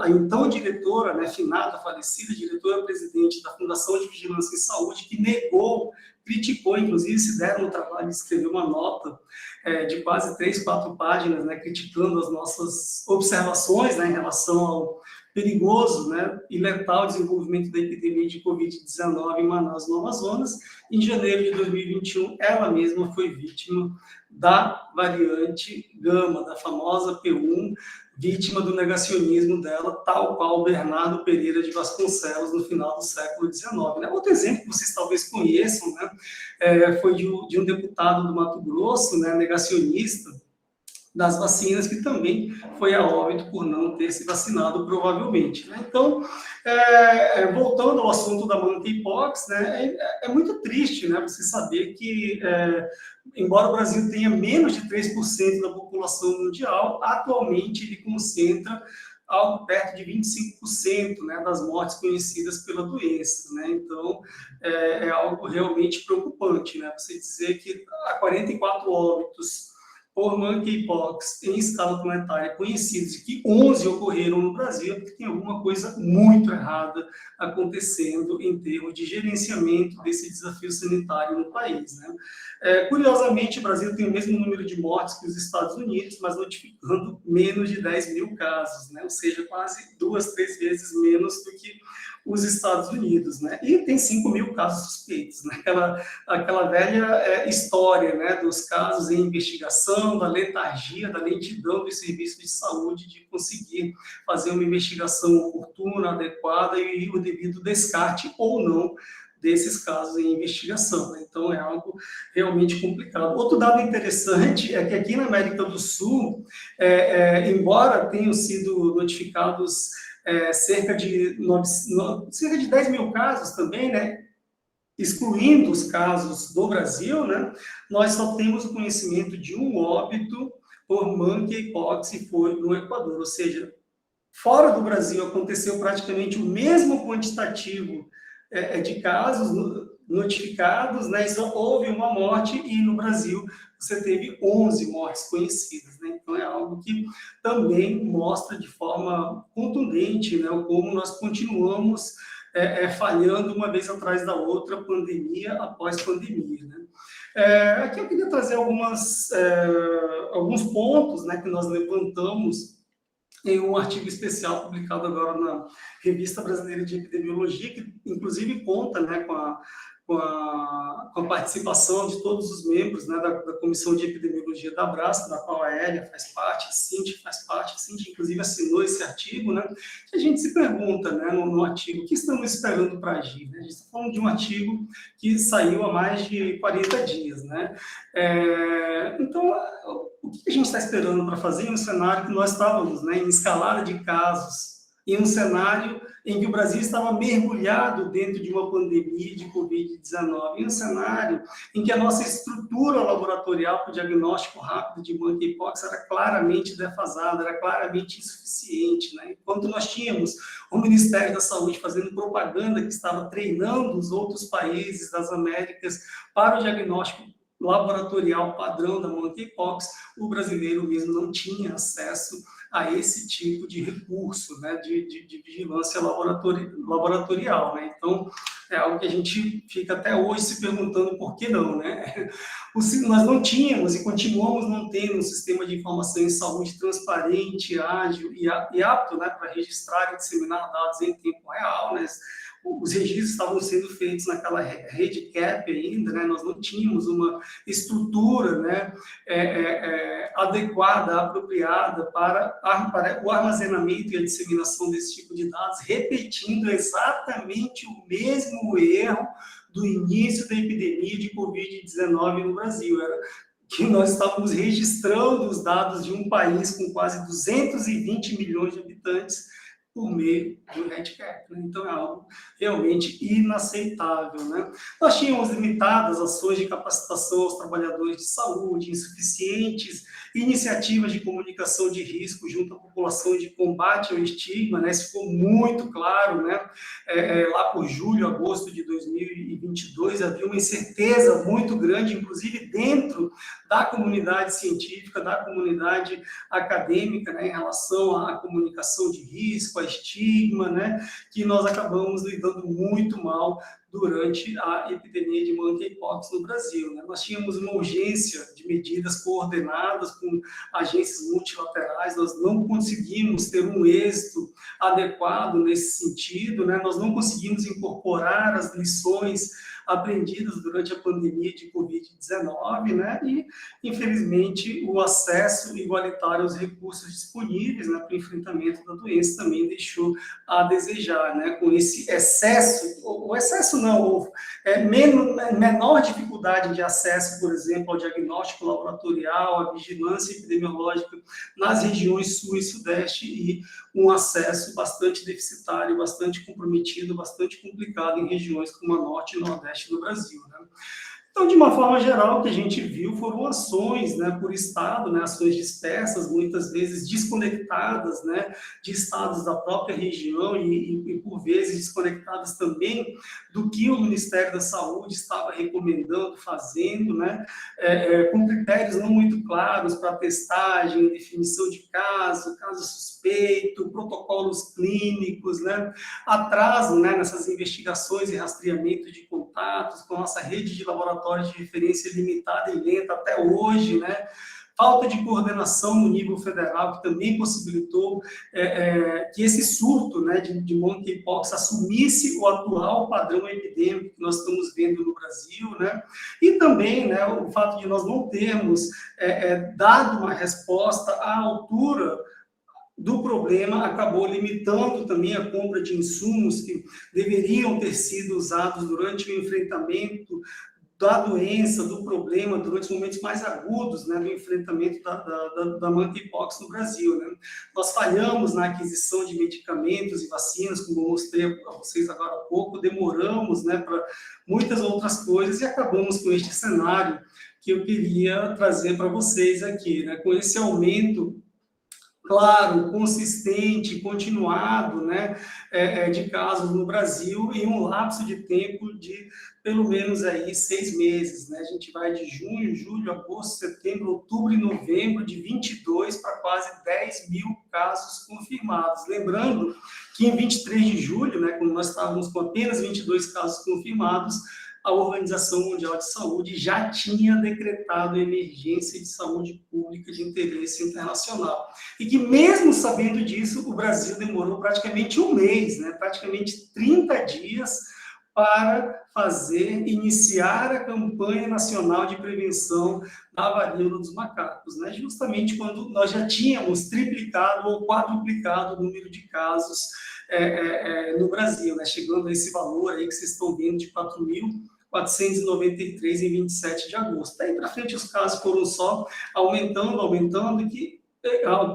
B: então diretora, né, finada, falecida, diretora-presidente da Fundação de Vigilância em Saúde, que criticou, inclusive se deram o trabalho de escrever uma nota de quase 3, 4 páginas, né, criticando as nossas observações, né, em relação ao perigoso, né, e letal desenvolvimento da epidemia de Covid-19 em Manaus, no Amazonas. Em janeiro de 2021, ela mesma foi vítima da variante Gama, da famosa P1, vítima do negacionismo dela, tal qual Bernardo Pereira de Vasconcelos, no final do século XIX. Né? Outro exemplo que vocês talvez conheçam, né, foi de um deputado do Mato Grosso, né, negacionista das vacinas, que também foi a óbito por não ter se vacinado, provavelmente. Né? Então, voltando ao assunto da monkeypox, né, é muito triste, né, você saber que, embora o Brasil tenha menos de 3% da população mundial, atualmente ele concentra algo perto de 25%, né, das mortes conhecidas pela doença. Né? Então, é algo realmente preocupante, né, você dizer que há 44 óbitos por monkeypox em escala planetária conhecidos, e que 11 ocorreram no Brasil, porque tem alguma coisa muito errada acontecendo em termos de gerenciamento desse desafio sanitário no país. Né? Curiosamente, o Brasil tem o mesmo número de mortes que os Estados Unidos, mas notificando menos de 10 mil casos, né? Ou seja, quase 2, 3 vezes menos do que os Estados Unidos, né? E tem 5 mil casos suspeitos, né? Aquela velha história, né, dos casos em investigação, da letargia, da lentidão dos serviços de saúde de conseguir fazer uma investigação oportuna, adequada e o devido descarte ou não desses casos em investigação. Né? Então, é algo realmente complicado. Outro dado interessante é que aqui na América do Sul, embora tenham sido notificados cerca de 10 mil casos também, né, excluindo os casos do Brasil, né, nós só temos o conhecimento de um óbito por monkeypox e foi no Equador, ou seja, fora do Brasil aconteceu praticamente o mesmo quantitativo de casos notificados, né, e só houve uma morte, e no Brasil você teve 11 mortes conhecidas, né? Então é algo que também mostra de forma contundente, né, como nós continuamos falhando uma vez atrás da outra, pandemia após pandemia, né? Aqui eu queria trazer alguns pontos, né, que nós levantamos em um artigo especial publicado agora na Revista Brasileira de Epidemiologia, que inclusive conta, né, com a participação de todos os membros, né, da Comissão de Epidemiologia da Abrasca, da qual a Hélia faz parte, a Cintia faz parte, a Cintia inclusive assinou esse artigo, né, que a gente se pergunta, né, no artigo, o que estamos esperando para agir? Né? A gente está falando de um artigo que saiu há mais de 40 dias, né? Então, o que a gente está esperando para fazer em um cenário que nós estávamos, né, em escalada de casos, em um cenário em que o Brasil estava mergulhado dentro de uma pandemia de Covid-19, em um cenário em que a nossa estrutura laboratorial para o diagnóstico rápido de monkeypox era claramente defasada, era claramente insuficiente, né? Enquanto nós tínhamos o Ministério da Saúde fazendo propaganda que estava treinando os outros países das Américas para o diagnóstico laboratorial padrão da monkeypox, o brasileiro mesmo não tinha acesso a esse tipo de recurso, né, de vigilância laboratorial. Né? Então, É algo que a gente fica até hoje se perguntando por que não, né? Nós não tínhamos e continuamos não tendo um sistema de informação em saúde transparente, ágil e apto, né, para registrar e disseminar dados em tempo real, né? Os registros estavam sendo feitos naquela rede CAP ainda, né? Nós não tínhamos uma estrutura, né, adequada, apropriada para o armazenamento e a disseminação desse tipo de dados, repetindo exatamente o mesmo erro do início da epidemia de Covid-19 no Brasil. Era que nós estávamos registrando os dados de um país com quase 220 milhões de habitantes por meio do REDCap, né? Então é algo realmente inaceitável, né? Nós tínhamos limitadas ações de capacitação aos trabalhadores de saúde, insuficientes iniciativas de comunicação de risco junto à população de combate ao estigma, né? Isso ficou muito claro, né? Lá por julho, agosto de 2022, havia uma incerteza muito grande, inclusive dentro da comunidade científica, da comunidade acadêmica, né, em relação à comunicação de risco, a estigma, né, que nós acabamos lidando muito mal durante a epidemia de monkeypox no Brasil, né? Nós tínhamos uma urgência de medidas coordenadas com agências multilaterais, nós não conseguimos ter um êxito adequado nesse sentido, né? Nós não conseguimos incorporar as lições aprendidas durante a pandemia de Covid-19, né? E, infelizmente, o acesso igualitário aos recursos disponíveis, né, para o enfrentamento da doença também deixou a desejar, né? Com esse excesso, o excesso não, menor dificuldade de acesso, por exemplo, ao diagnóstico laboratorial, à vigilância epidemiológica nas regiões sul e sudeste e um acesso bastante deficitário, bastante comprometido, bastante complicado em regiões como a norte e nordeste do Brasil, né? Então, de uma forma geral, o que a gente viu foram ações, né, por estado, né, ações dispersas, muitas vezes desconectadas, né, de estados da própria região e por vezes desconectadas também do que o Ministério da Saúde estava recomendando, fazendo, né, com critérios não muito claros para testagem, definição de caso suspeito, protocolos clínicos, né, atraso, né, nessas investigações e rastreamento de contatos com a nossa rede de laboratórios de referência limitada e lenta até hoje, né? Falta de coordenação no nível federal, que também possibilitou que esse surto, né, de monkeypox assumisse o atual padrão epidêmico que nós estamos vendo no Brasil, né? E também, né, o fato de nós não termos dado uma resposta à altura do problema acabou limitando também a compra de insumos que deveriam ter sido usados durante o enfrentamento da doença, do problema, durante os momentos mais agudos, né, do enfrentamento da monkeypox no Brasil, né? Nós falhamos na aquisição de medicamentos e vacinas, como eu mostrei a vocês agora há pouco, demoramos, né, para muitas outras coisas e acabamos com este cenário que eu queria trazer para vocês aqui, né, com esse aumento claro, consistente, continuado, né, de casos no Brasil em um lapso de tempo de pelo menos aí 6 meses, né? A gente vai de junho, julho, agosto, setembro, outubro e novembro, de 22 para quase 10 mil casos confirmados. Lembrando que em 23 de julho, né, quando nós estávamos com apenas 22 casos confirmados, a Organização Mundial de Saúde já tinha decretado emergência de saúde pública de interesse internacional. E que, mesmo sabendo disso, o Brasil demorou praticamente um mês, né, praticamente 30 dias, para iniciar a campanha nacional de prevenção da varíola dos macacos, né, justamente quando nós já tínhamos triplicado ou quadruplicado o número de casos no Brasil, né, chegando a esse valor aí que vocês estão vendo de 4.493 em 27 de agosto. Daí para frente os casos foram só aumentando, ao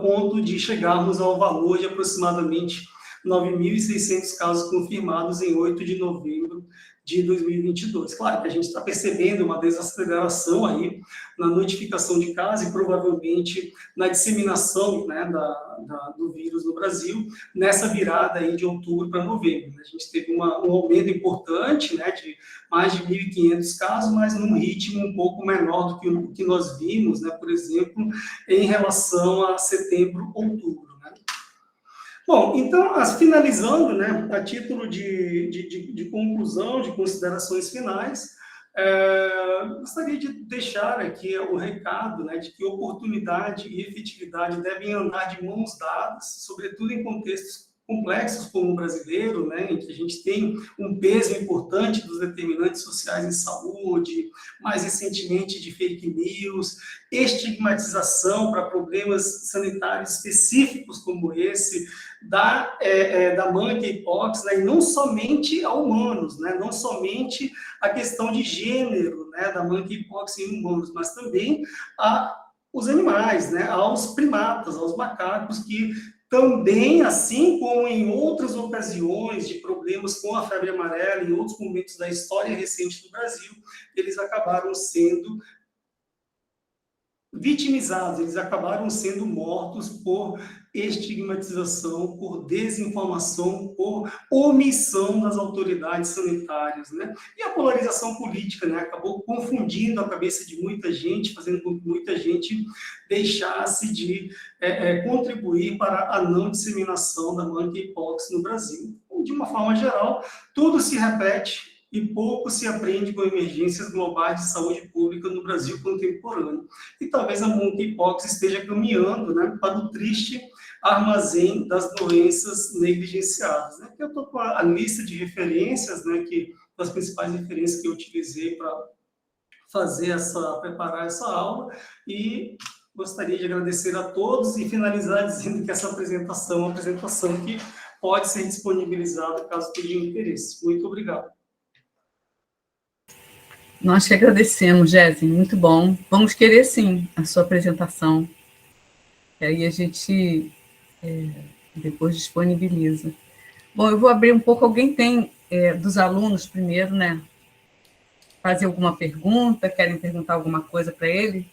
B: ponto de chegarmos ao valor de aproximadamente 9.600 casos confirmados em 8 de novembro de 2022. Claro que a gente está percebendo uma desaceleração aí na notificação de casos e provavelmente na disseminação, né, do vírus no Brasil, nessa virada aí de outubro para novembro. A gente teve um aumento importante, né, de mais de 1.500 casos, mas num ritmo um pouco menor do que o que nós vimos, né, por exemplo, em relação a setembro, outubro. Bom, então, finalizando, né, a título de conclusão, de considerações finais, gostaria de deixar aqui o recado, né, de que oportunidade e efetividade devem andar de mãos dadas, sobretudo em contextos complexos como o brasileiro, né, em que a gente tem um peso importante dos determinantes sociais em saúde, mais recentemente de fake news, estigmatização para problemas sanitários específicos como esse, da monkeypox, né, e não somente a humanos, né, não somente a questão de gênero, né, da monkeypox em humanos, mas também os animais, né, aos primatas, aos macacos, que também, assim como em outras ocasiões de problemas com a febre amarela, em outros momentos da história recente do Brasil, eles acabaram sendo vitimizados, eles acabaram sendo mortos por estigmatização, por desinformação, por omissão das autoridades sanitárias, né? E a polarização política, né? Acabou confundindo a cabeça de muita gente, fazendo com que muita gente deixasse de contribuir para a não disseminação da monkeypox no Brasil. De uma forma geral, tudo se repete e pouco se aprende com emergências globais de saúde pública no Brasil contemporâneo. E talvez a monkeypox esteja caminhando, né, para o triste armazém das doenças negligenciadas, né? Eu estou com a lista de referências, né, as principais referências que eu utilizei para preparar essa aula, e gostaria de agradecer a todos e finalizar dizendo que essa apresentação é uma apresentação que pode ser disponibilizada caso tenha interesse. Muito obrigado.
A: Nós que agradecemos, Jéssica, muito bom. Vamos querer, sim, a sua apresentação. E aí a gente depois disponibiliza. Bom, eu vou abrir um pouco. Alguém tem, dos alunos primeiro, né? Fazer alguma pergunta? Querem perguntar alguma coisa para ele?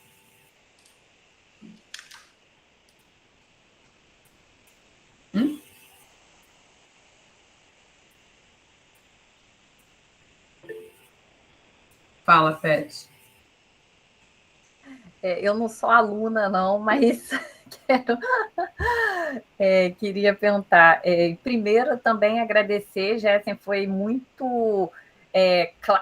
A: Fala, Pet.
D: Eu não sou aluna, não, mas queria perguntar. Primeiro, também agradecer, Jéssica, foi muito.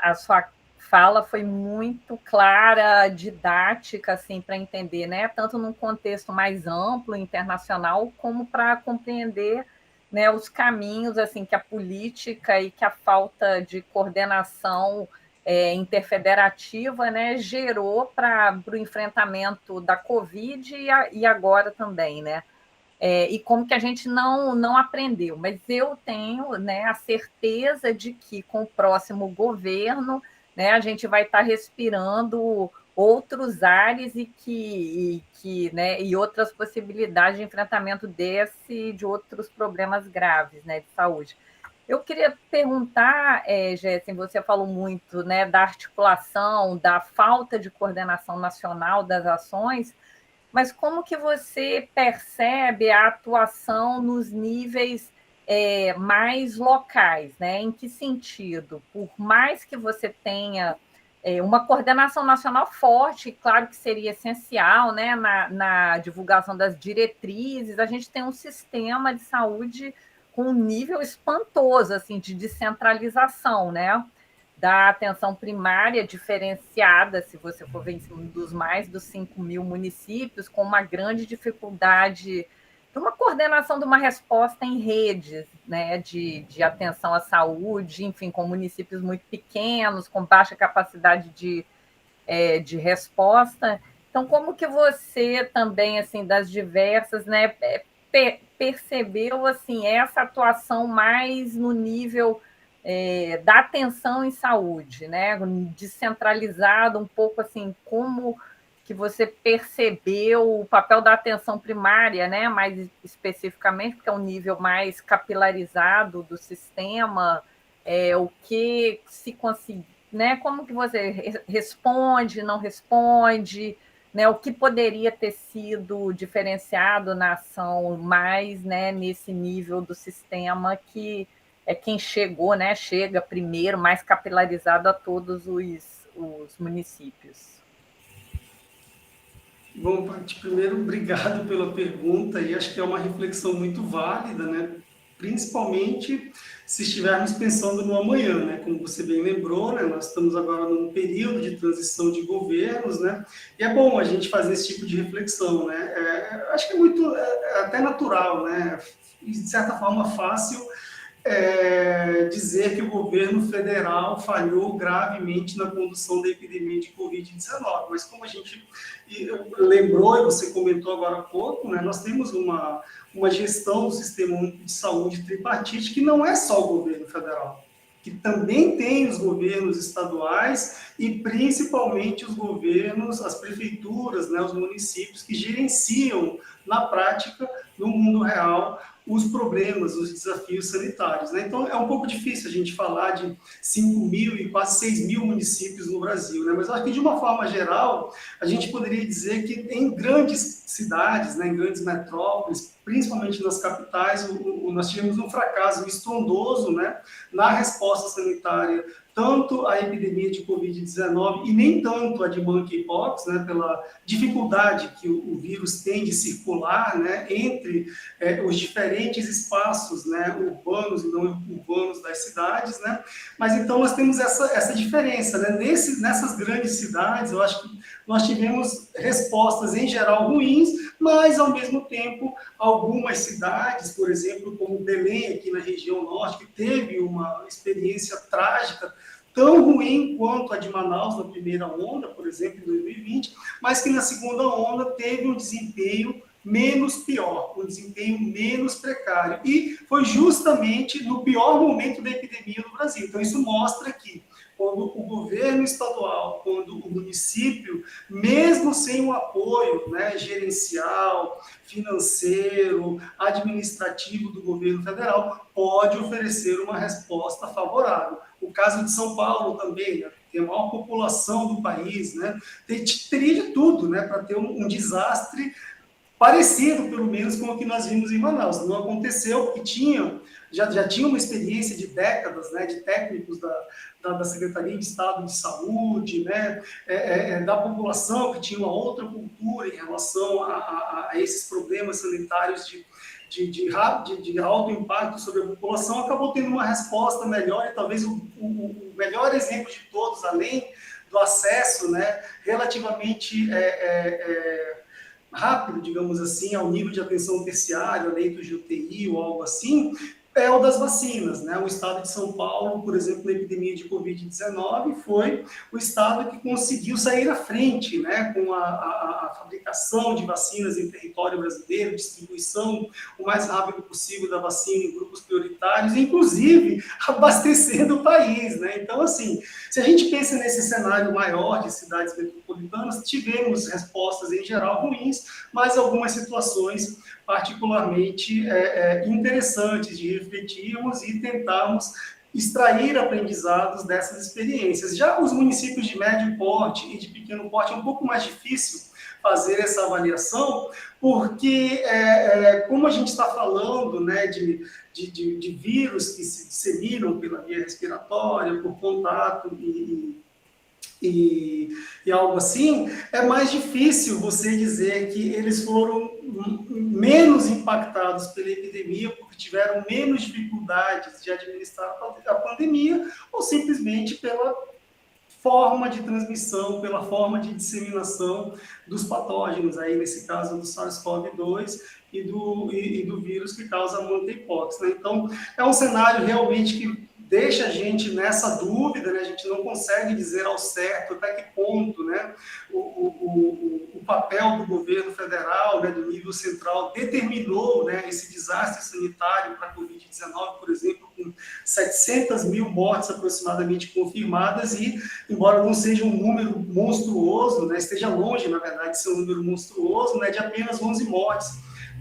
D: A sua fala foi muito clara, didática, assim, para entender, né? Tanto num contexto mais amplo, internacional, como para compreender, né, os caminhos, assim, que a política e que a falta de coordenação interfederativa, né, gerou para o enfrentamento da Covid e agora também, né? E como que a gente não aprendeu. Mas eu tenho, né, a certeza de que com o próximo governo, né, a gente vai estar respirando outros ares né, e outras possibilidades de enfrentamento de outros problemas graves, né, de saúde. Eu queria perguntar, Jéssica, você falou muito, né, da articulação, da falta de coordenação nacional das ações, mas como que você percebe a atuação nos níveis mais locais, né? Em que sentido? Por mais que você tenha uma coordenação nacional forte, claro que seria essencial, né, na divulgação das diretrizes, a gente tem um sistema de saúde com um nível espantoso, assim, de descentralização, né? Da atenção primária diferenciada, se você for ver em cima dos mais dos 5.000 municípios, com uma grande dificuldade de uma coordenação de uma resposta em redes, né, de atenção à saúde, enfim, com municípios muito pequenos, com baixa capacidade de resposta. Então, como que você também, assim, das diversas, né, percebeu, assim, essa atuação mais no nível da atenção em saúde, né, descentralizado um pouco, assim, como que você percebeu o papel da atenção primária, né, mais especificamente, porque é um nível mais capilarizado do sistema, o que se conseguiu, né, como que você responde, não responde, né, o que poderia ter sido diferenciado na ação mais, né, nesse nível do sistema que é quem chegou, né, chega primeiro, mais capilarizado a todos os municípios.
B: Bom, Paty, primeiro, obrigado pela pergunta, e acho que é uma reflexão muito válida, né? Principalmente se estivermos pensando no amanhã, né? Como você bem lembrou, né? Nós estamos agora num período de transição de governos, né? E é bom a gente fazer esse tipo de reflexão, né? Acho que é muito, até natural, né? E, de certa forma, fácil dizer que o governo federal falhou gravemente na condução da epidemia de Covid-19. Mas como a gente lembrou e você comentou agora há pouco, né, nós temos uma gestão do Sistema Único de Saúde tripartite que não é só o governo federal, que também tem os governos estaduais e principalmente os governos, as prefeituras, né, os municípios que gerenciam na prática, no mundo real, os problemas, os desafios sanitários, né? Então, é um pouco difícil a gente falar de 5.000 e quase 6.000 municípios no Brasil, né? Mas acho que, de uma forma geral, a gente poderia dizer que em grandes cidades, né, em grandes metrópoles, principalmente nas capitais, nós tivemos um fracasso estrondoso, né, na resposta sanitária, tanto à epidemia de Covid-19 e nem tanto a de monkeypox, né, pela dificuldade que o vírus tem de circular, né, entre os diferentes espaços, né, urbanos e não urbanos das cidades, né, mas então nós temos essa diferença, né, nessas grandes cidades, eu acho que nós tivemos respostas em geral ruins, mas ao mesmo tempo algumas cidades, por exemplo, como Belém, aqui na região norte, que teve uma experiência trágica, tão ruim quanto a de Manaus na primeira onda, por exemplo, em 2020, mas que na segunda onda teve um desempenho menos pior, um desempenho menos precário. E foi justamente no pior momento da epidemia no Brasil. Então, isso mostra que quando o governo estadual, quando o município, mesmo sem o apoio, né, gerencial, financeiro, administrativo do governo federal, pode oferecer uma resposta favorável. O caso de São Paulo também, né, tem a maior população do país, né, teria de tudo, né, para ter um desastre parecido, pelo menos, com o que nós vimos em Manaus. Não aconteceu, porque já tinha uma experiência de décadas, né, de técnicos da Secretaria de Estado de Saúde, né, da população que tinha uma outra cultura em relação a esses problemas sanitários de alto impacto sobre a população, acabou tendo uma resposta melhor, e talvez o melhor exemplo de todos, além do acesso, né, relativamente rápido, digamos assim, ao nível de atenção terciária, leitos de UTI ou algo assim, é o das vacinas, né? O estado de São Paulo, por exemplo, na epidemia de Covid-19, foi o estado que conseguiu sair à frente, né? Com a fabricação de vacinas em território brasileiro, distribuição o mais rápido possível da vacina em grupos prioritários, inclusive abastecendo o país, né? Então, assim, se a gente pensa nesse cenário maior de cidades metropolitanas, tivemos respostas em geral ruins, mas algumas situações particularmente interessantes de refletirmos e tentarmos extrair aprendizados dessas experiências. Já os municípios de médio porte e de pequeno porte é um pouco mais difícil fazer essa avaliação, porque como a gente está falando, né, de vírus que se disseminam pela via respiratória, por contato e algo assim, é mais difícil você dizer que eles foram menos impactados pela epidemia porque tiveram menos dificuldades de administrar a pandemia ou simplesmente pela forma de transmissão, pela forma de disseminação dos patógenos, aí nesse caso do SARS-CoV-2 e do vírus que causa a monkeypox, né? Então, é um cenário realmente que deixa a gente nessa dúvida, né? A gente não consegue dizer ao certo até que ponto, né, o papel do governo federal, né, do nível central, determinou, né, esse desastre sanitário para a Covid-19, por exemplo, com 700 mil mortes aproximadamente confirmadas e, embora não seja um número monstruoso, né, esteja longe, na verdade, de ser um número monstruoso, né, de apenas 11 mortes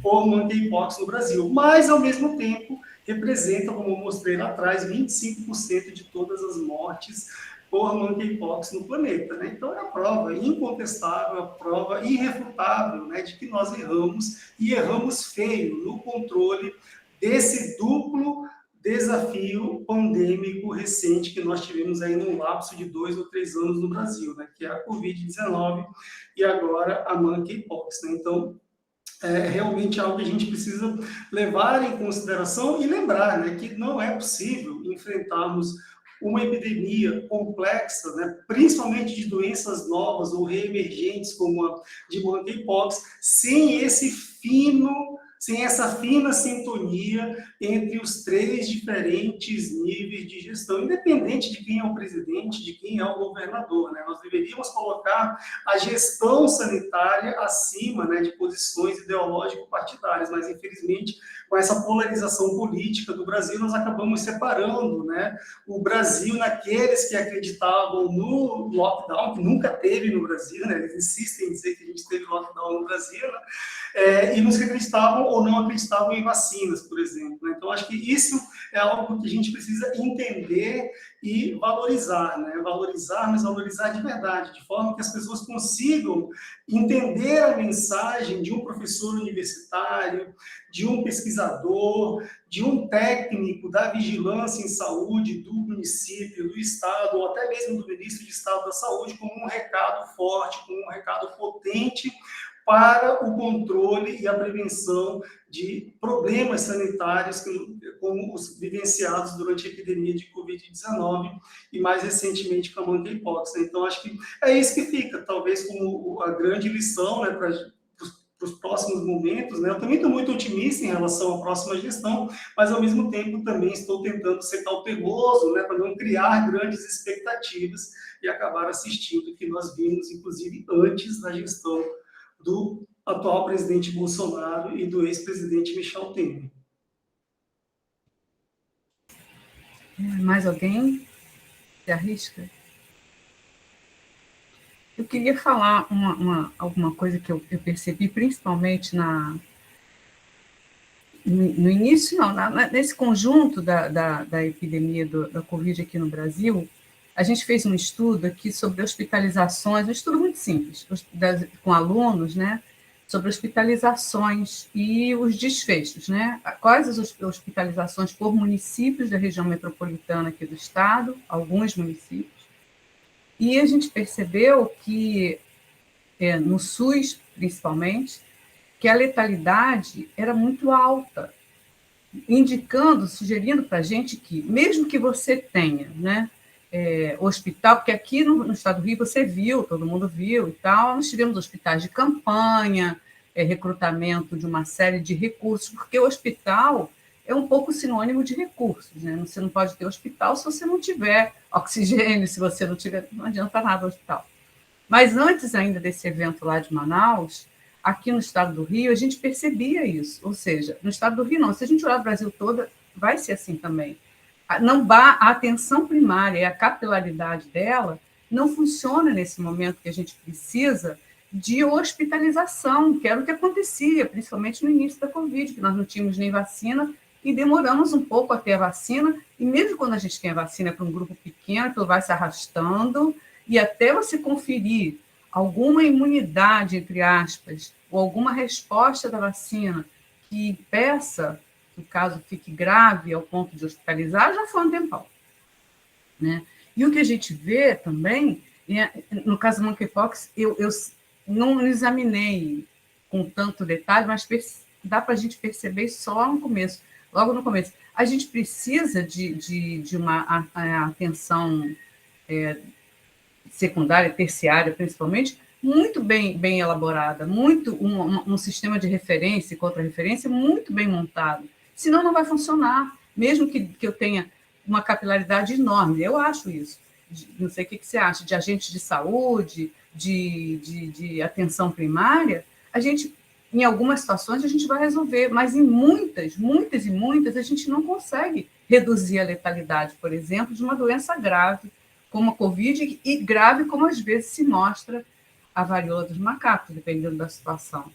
B: por monkeypox no Brasil. Mas, ao mesmo tempo, representa, como eu mostrei lá atrás, 25% de todas as mortes por monkeypox no planeta, né? Então, é a prova incontestável, a prova irrefutável, né, de que nós erramos, e erramos feio no controle desse duplo desafio pandêmico recente que nós tivemos aí num lapso de 2 ou 3 anos no Brasil, né, que é a Covid-19 e agora a Monkeypox, né? Então, é realmente algo que a gente precisa levar em consideração e lembrar, né, que não é possível enfrentarmos uma epidemia complexa, né, principalmente de doenças novas ou reemergentes, como a de monkeypox, sem essa fina sintonia entre os 3 diferentes níveis de gestão, independente de quem é o presidente, de quem é o governador, né? Nós deveríamos colocar a gestão sanitária acima, né, de posições ideológico-partidárias, mas, infelizmente, com essa polarização política do Brasil, nós acabamos separando, né, o Brasil naqueles que acreditavam no lockdown, que nunca teve no Brasil, né? Eles insistem em dizer que a gente teve lockdown no Brasil, né? E nos que acreditavam ou não acreditavam em vacinas, por exemplo, né? Então, acho que isso é algo que a gente precisa entender e valorizar, né? Valorizar, mas valorizar de verdade, de forma que as pessoas consigam entender a mensagem de um professor universitário, de um pesquisador, de um técnico da vigilância em saúde do município, do estado, ou até mesmo do ministro de Estado da Saúde, como um recado forte, como um recado potente para o controle e a prevenção de problemas sanitários como os vivenciados durante a epidemia de Covid-19 e, mais recentemente, com a monkeypox. Então, acho que é isso que fica, talvez como a grande lição, né, para os próximos momentos, né? Eu também estou muito otimista em relação à próxima gestão, mas, ao mesmo tempo, também estou tentando ser cauteloso, né, para não criar grandes expectativas e acabar assistindo o que nós vimos, inclusive, antes da gestão do atual presidente Bolsonaro e do ex-presidente Michel Temer.
A: Mais alguém se arrisca? Eu queria falar alguma coisa que eu percebi, principalmente no início, não, nesse conjunto da epidemia da Covid aqui no Brasil. A gente fez um estudo aqui sobre hospitalizações, um estudo muito simples, com alunos, né, sobre hospitalizações e os desfechos, né? Quais as hospitalizações por municípios da região metropolitana aqui do estado, alguns municípios, e a gente percebeu que, no SUS, principalmente, que a letalidade era muito alta, sugerindo para a gente que, mesmo que você tenha, né, hospital, porque aqui no estado do Rio você viu, todo mundo viu e tal, nós tivemos hospitais de campanha, recrutamento de uma série de recursos, porque o hospital é um pouco sinônimo de recursos, né? Você não pode ter hospital se você não tiver oxigênio, se você não tiver, não adianta nada o hospital. Mas antes ainda desse evento lá de Manaus, aqui no estado do Rio, a gente percebia isso, ou seja, no estado do Rio não, se a gente olhar o Brasil todo, vai ser assim também. A atenção primária e a capilaridade dela não funciona nesse momento que a gente precisa de hospitalização, que era o que acontecia, principalmente no início da Covid, que nós não tínhamos nem vacina e demoramos um pouco a ter a vacina, e mesmo quando a gente tem a vacina para um grupo pequeno, aquilo vai se arrastando, e até você conferir alguma imunidade, entre aspas, ou alguma resposta da vacina que impeça que o caso fique grave ao ponto de hospitalizar, já foi um tempão, né? E o que a gente vê também, no caso do monkeypox, eu não examinei com tanto detalhe, mas dá para a gente perceber só no começo, logo no começo. A gente precisa de uma atenção secundária, terciária, principalmente, muito bem elaborada, um sistema de referência e contra-referência muito bem montado. Senão não vai funcionar, mesmo que eu tenha uma capilaridade enorme. Eu acho isso. Não sei o que você acha, de agentes de saúde, de atenção primária, em algumas situações a gente vai resolver, mas em muitas, a gente não consegue reduzir a letalidade, por exemplo, de uma doença grave, como a Covid, e grave como às vezes se mostra a varíola dos macacos, dependendo da situação.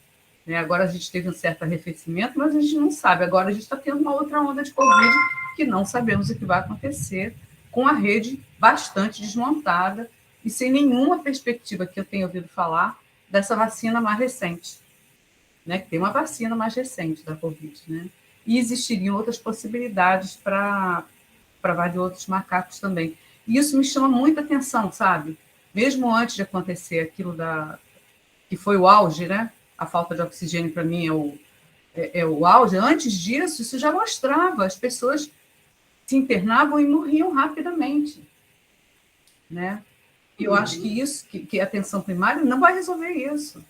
A: Agora a gente teve um certo arrefecimento, mas a gente não sabe. Agora a gente está tendo uma outra onda de Covid que não sabemos o que vai acontecer, com a rede bastante desmontada e sem nenhuma perspectiva que eu tenha ouvido falar dessa vacina mais recente, né? Que tem uma vacina mais recente da Covid, né? e existiriam outras possibilidades para vários outros macacos também. E isso me chama muita atenção, sabe? Mesmo antes de acontecer aquilo que foi o auge, né? A falta de oxigênio, para mim, é o auge. Antes disso, isso já mostrava, as pessoas se internavam e morriam rapidamente, né? E eu acho que isso, que a atenção primária não vai resolver isso.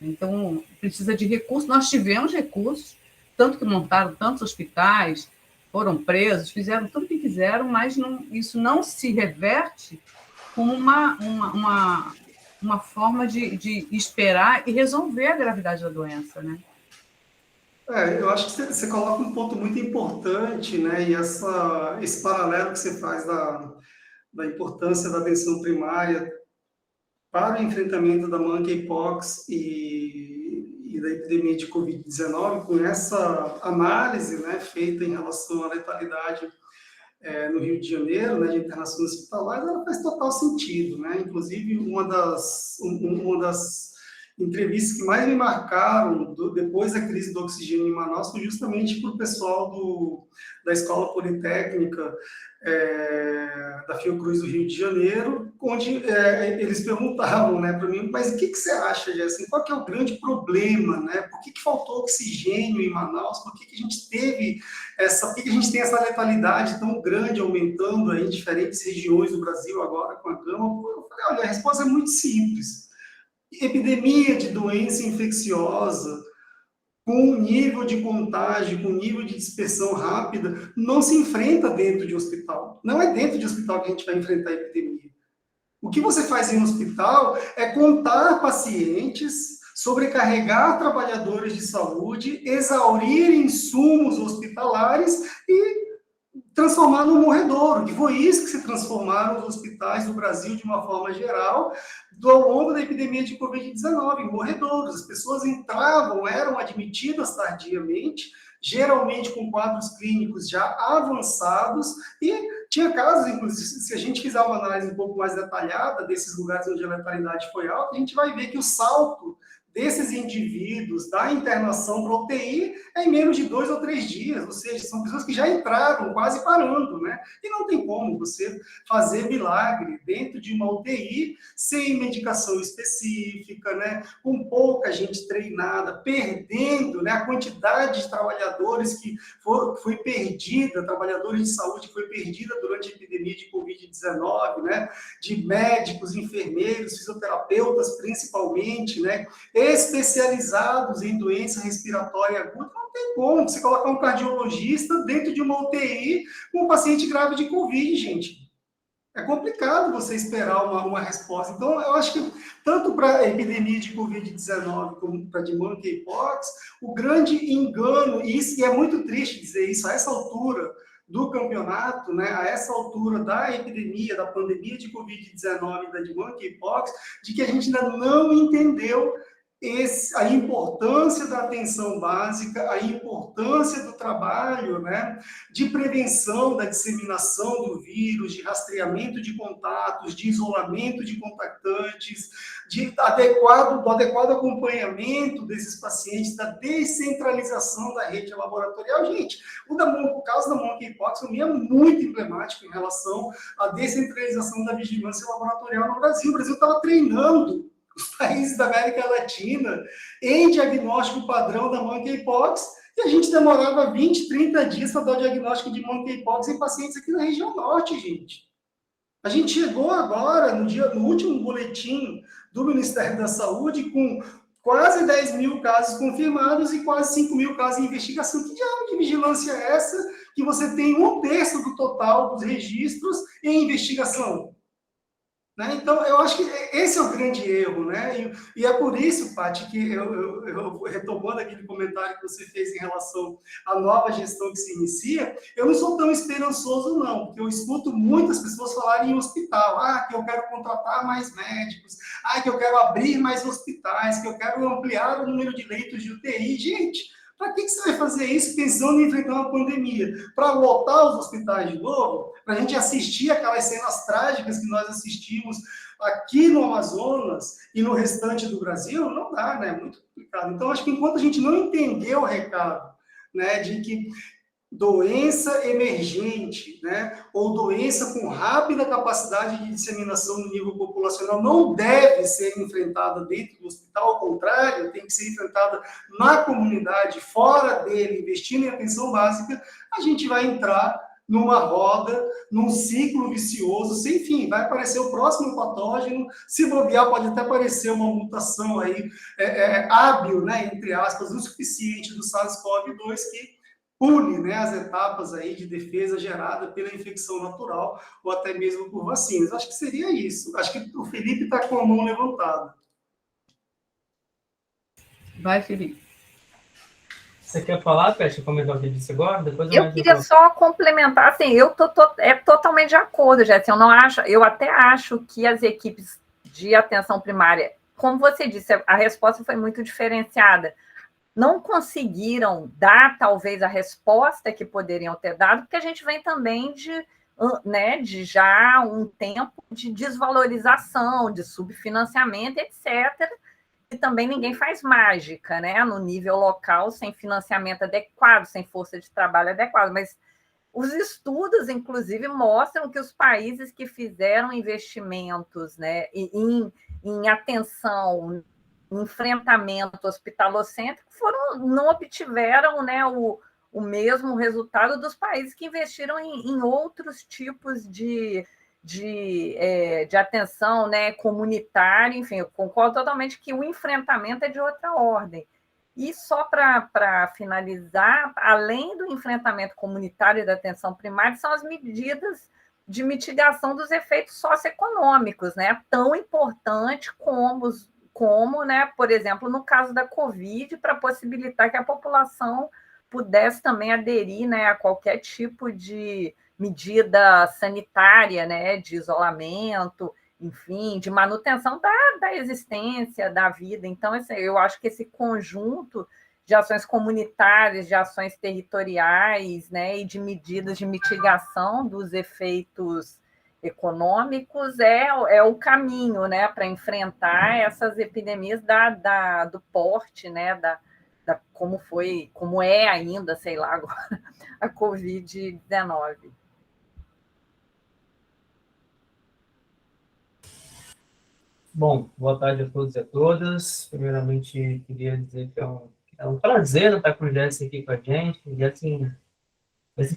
A: Então, precisa de recursos. Nós tivemos recursos, tanto que montaram tantos hospitais, foram presos, fizeram tudo o que quiseram, mas isso não se reverte como uma forma de esperar e resolver a gravidade da doença, né?
B: Eu acho que você coloca um ponto muito importante, né? E esse paralelo que você faz da importância da atenção primária para o enfrentamento da monkeypox e da epidemia de Covid-19, com essa análise, né, feita em relação à letalidade no Rio de Janeiro, né, de internações hospitalares, ela faz total sentido, né? Inclusive, uma das entrevistas que mais me marcaram depois da crise do oxigênio em Manaus foi justamente para o pessoal da Escola Politécnica da Fiocruz do Rio de Janeiro, onde eles perguntavam, né, para mim, mas o que você acha, Jéssica? Qual que é o grande problema, né? Por que faltou oxigênio em Manaus? Por que a gente teve por que a gente tem essa letalidade tão grande aumentando aí em diferentes regiões do Brasil agora com a gama? Eu falei, olha, a resposta é muito simples. Epidemia de doença infecciosa, com nível de contágio, com nível de dispersão rápida, não se enfrenta dentro de hospital. Não é dentro de hospital que a gente vai enfrentar a epidemia. O que você faz em um hospital é contar pacientes, sobrecarregar trabalhadores de saúde, exaurir insumos hospitalares e transformar no morredouro, que foi isso que se transformaram os hospitais do Brasil de uma forma geral, ao longo da epidemia de Covid-19, em morredouros. As pessoas entravam, eram admitidas tardiamente, geralmente com quadros clínicos já avançados, e tinha casos, inclusive, se a gente fizer uma análise um pouco mais detalhada desses lugares onde a letalidade foi alta, a gente vai ver que o salto desses indivíduos da internação para UTI é em menos de 2 ou 3 dias, ou seja, são pessoas que já entraram quase parando, né? E não tem como você fazer milagre dentro de uma UTI sem medicação específica, né? Com pouca gente treinada, perdendo, né, a quantidade de trabalhadores que foi perdida, trabalhadores de saúde que foi perdida durante a epidemia de Covid-19, né? De médicos, enfermeiros, fisioterapeutas principalmente, né? Especializados em doença respiratória aguda, não tem como você colocar um cardiologista dentro de uma UTI com um paciente grave de Covid, gente. É complicado você esperar uma resposta. Então, eu acho que, tanto para a epidemia de Covid-19 como para a de monkeypox, o grande engano, e é muito triste dizer isso, a essa altura do campeonato, né, a essa altura da epidemia, da pandemia de Covid-19 e da de monkeypox, de que a gente ainda não entendeu a importância da atenção básica, a importância do trabalho, né, de prevenção da disseminação do vírus, de rastreamento de contatos, de isolamento de contactantes, do adequado acompanhamento desses pacientes, da descentralização da rede laboratorial. Gente, o caso da monkeypox, para mim, é muito emblemático em relação à descentralização da vigilância laboratorial no Brasil. O Brasil estava treinando os países da América Latina em diagnóstico padrão da monkeypox, e a gente demorava 20, 30 dias para dar o diagnóstico de monkeypox em pacientes aqui na região norte, gente. A gente chegou agora, no último boletim do Ministério da Saúde, com quase 10 mil casos confirmados e quase 5 mil casos em investigação. Que diabo de vigilância é essa que você tem 1/3 do total dos registros em investigação? Né? Então, eu acho que esse é o grande erro, né? E é por isso, Paty, que eu retomando aquele comentário que você fez em relação à nova gestão que se inicia, eu não sou tão esperançoso, não, porque eu escuto muitas pessoas falarem em hospital, que eu quero contratar mais médicos, que eu quero abrir mais hospitais, que eu quero ampliar o número de leitos de UTI. Gente, para que você vai fazer isso pensando em enfrentar uma pandemia? Para lotar os hospitais de novo? Para a gente assistir aquelas cenas trágicas que nós assistimos aqui no Amazonas e no restante do Brasil? Não dá, né? É muito complicado. Então, acho que enquanto a gente não entender o recado né, de que doença emergente, né, ou doença com rápida capacidade de disseminação no nível populacional não deve ser enfrentada dentro do hospital, ao contrário, tem que ser enfrentada na comunidade, fora dele, investindo em atenção básica, a gente vai entrar numa roda, num ciclo vicioso, sem fim, vai aparecer o próximo patógeno, se bobear pode até aparecer uma mutação aí, hábil, né, entre aspas, o suficiente do SARS-CoV-2 que pune, né, as etapas aí de defesa gerada pela infecção natural ou até mesmo por vacinas. Acho que seria isso. Acho que o Felipe está com a mão levantada.
A: Vai, Felipe.
E: Você quer falar, Peste, comentar o que disse agora? Depois
D: eu queria só complementar, assim, eu tô totalmente de acordo, Jéssica, eu até acho que as equipes de atenção primária, como você disse, a resposta foi muito diferenciada. Não conseguiram dar, talvez, a resposta que poderiam ter dado, porque a gente vem também de já um tempo de desvalorização, de subfinanciamento, etc., e também ninguém faz mágica, né, no nível local, sem financiamento adequado, sem força de trabalho adequada, mas os estudos, inclusive, mostram que os países que fizeram investimentos, né, em atenção, enfrentamento hospitalocêntrico, não obtiveram, né, o mesmo resultado dos países que investiram em outros tipos de atenção, né, comunitária, enfim, eu concordo totalmente que o enfrentamento é de outra ordem. E só para finalizar, além do enfrentamento comunitário e da atenção primária, são as medidas de mitigação dos efeitos socioeconômicos, né, tão importante como, né, por exemplo, no caso da Covid, para possibilitar que a população pudesse também aderir, né, a qualquer tipo de medida sanitária, né, de isolamento, enfim, de manutenção da existência, da vida. Então, eu acho que esse conjunto de ações comunitárias, de ações territoriais, né, e de medidas de mitigação dos efeitos econômicos é o caminho, né, para enfrentar essas epidemias do porte, né, como é ainda, sei lá, agora, a Covid-19.
E: Bom, boa tarde a todos e a todas. Primeiramente, queria dizer que é um prazer estar com o Jéssica aqui com a gente. O Jéssica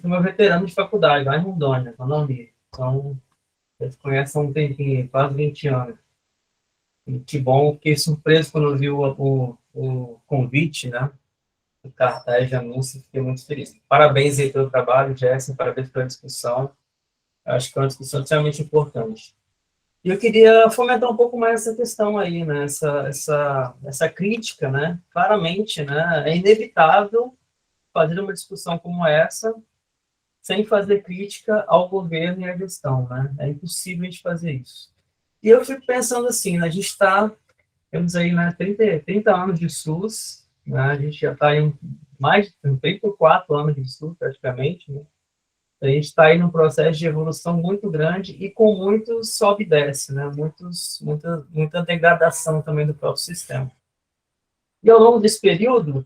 E: foi meu veterano de faculdade, lá em Rondônia, economia. Então, a gente conhece há um tempinho, quase 20 anos. E que bom, fiquei surpreso quando eu vi o convite, né? O cartaz de anúncio, fiquei muito feliz. Parabéns aí pelo trabalho, Jéssica, parabéns pela discussão. Acho que é uma discussão extremamente importante. E eu queria fomentar um pouco mais essa questão aí, né? Essa crítica, né? Claramente, né? É inevitável fazer uma discussão como essa sem fazer crítica ao governo e à gestão, né? É impossível a gente fazer isso. E eu fico pensando assim, né? Temos aí, né, 30 anos de SUS, né? A gente já está em mais de 34 anos de SUS, praticamente, né? A gente está aí num processo de evolução muito grande e com muito sobe e desce, né? Muita degradação também do próprio sistema. E ao longo desse período,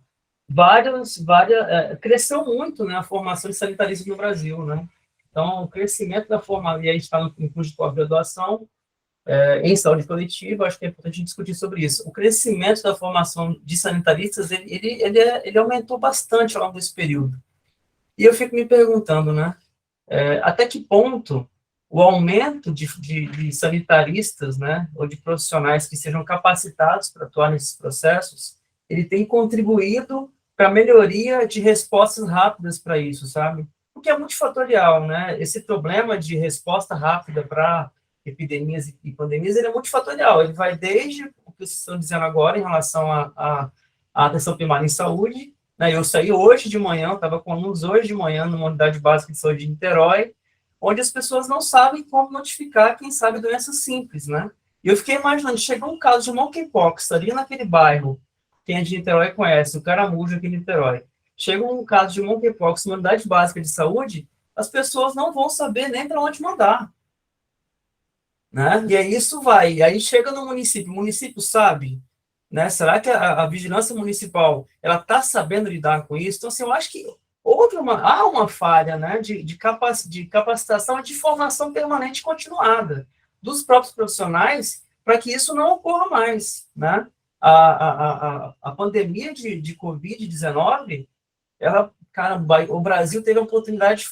E: cresceu muito, né, a formação de sanitaristas no Brasil, né? Então, o crescimento da formação, e aí está no curso de pós-graduação em saúde coletiva, acho que é importante a gente discutir sobre isso. O crescimento da formação de sanitaristas, ele aumentou bastante ao longo desse período. E eu fico me perguntando, né, até que ponto o aumento de sanitaristas, né, ou de profissionais que sejam capacitados para atuar nesses processos, ele tem contribuído para a melhoria de respostas rápidas para isso, sabe? Porque é multifatorial, né? Esse problema de resposta rápida para epidemias e pandemias, ele é multifatorial. Ele vai desde o que vocês estão dizendo agora em relação à atenção primária em saúde, né? Eu saí hoje de manhã, estava com alunos hoje de manhã numa unidade básica de saúde de Niterói, onde as pessoas não sabem como notificar quem sabe doenças simples, né? E eu fiquei imaginando, chegou um caso de monkeypox ali naquele bairro, quem é de Niterói conhece, o Caramujo aqui em Niterói. Chega um caso de monkeypox numa unidade básica de saúde, as pessoas não vão saber nem para onde mandar, né? E aí isso vai, aí chega no município, o município sabe, né? Será que a vigilância municipal ela está sabendo lidar com isso? Então, assim, eu acho que há uma falha, né, de capacitação e de formação permanente continuada dos próprios profissionais para que isso não ocorra mais, né? A pandemia de Covid-19, ela, cara, o Brasil teve a oportunidade de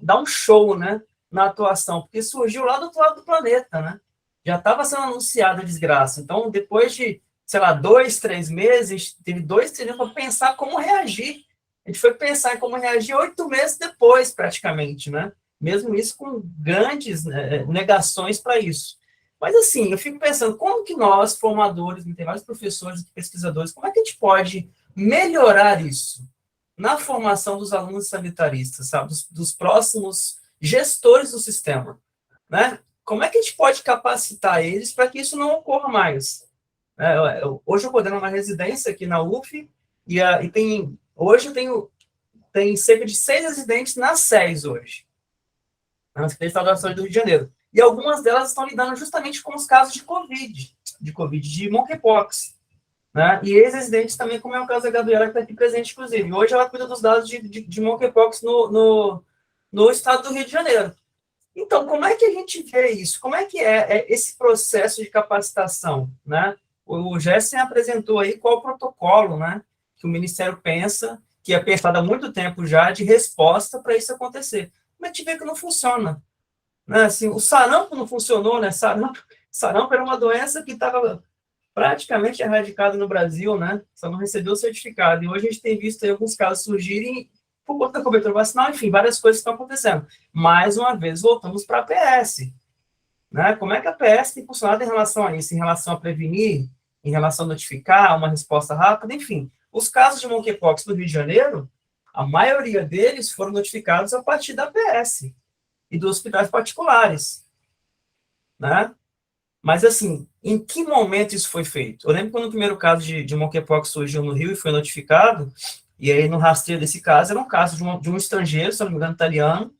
E: dar um show, né, na atuação, porque surgiu lá do outro lado do planeta, né? Já estava sendo anunciada a desgraça. Então, depois de, sei lá, 2, 3 meses, teve 2, 3 meses para pensar como reagir. A gente foi pensar em como reagir 8 meses depois, praticamente, né? Mesmo isso com grandes, né, negações para isso. Mas, assim, eu fico pensando, como que nós, formadores, tem vários professores e pesquisadores, como é que a gente pode melhorar isso na formação dos alunos sanitaristas, sabe? Dos próximos gestores do sistema, né? Como é que a gente pode capacitar eles para que isso não ocorra mais? Hoje eu coordeno uma residência aqui na UF, hoje tem cerca de 6 residentes nas SES hoje, na Secretaria de Saúde do Rio de Janeiro. E algumas delas estão lidando justamente com os casos de monkeypox, né? E ex-residentes também, como é o caso da Gabriela, que está aqui presente, inclusive. Hoje ela cuida dos dados de monkeypox no estado do Rio de Janeiro. Então, como é que a gente vê isso? Como é que é esse processo de capacitação, né? O Jessen apresentou aí qual o protocolo, né, que o Ministério pensa, que é pensado há muito tempo já, de resposta para isso acontecer. Mas a gente vê que não funciona, né? Assim, o sarampo não funcionou, né? Sarampo era uma doença que estava praticamente erradicada no Brasil, né? Só não recebeu o certificado. E hoje a gente tem visto aí alguns casos surgirem por conta da cobertura vacinal, enfim, várias coisas estão acontecendo. Mais uma vez, voltamos para a PS, né? Como é que a PS tem funcionado em relação a isso, em relação a prevenir, em relação a notificar, uma resposta rápida, enfim. Os casos de monkeypox no Rio de Janeiro, a maioria deles foram notificados a partir da PS e dos hospitais particulares, né? Mas, assim, em que momento isso foi feito? Eu lembro quando o primeiro caso de monkeypox surgiu no Rio e foi notificado, e aí no rastreio desse caso, era um caso de um estrangeiro, se não me engano, italiano,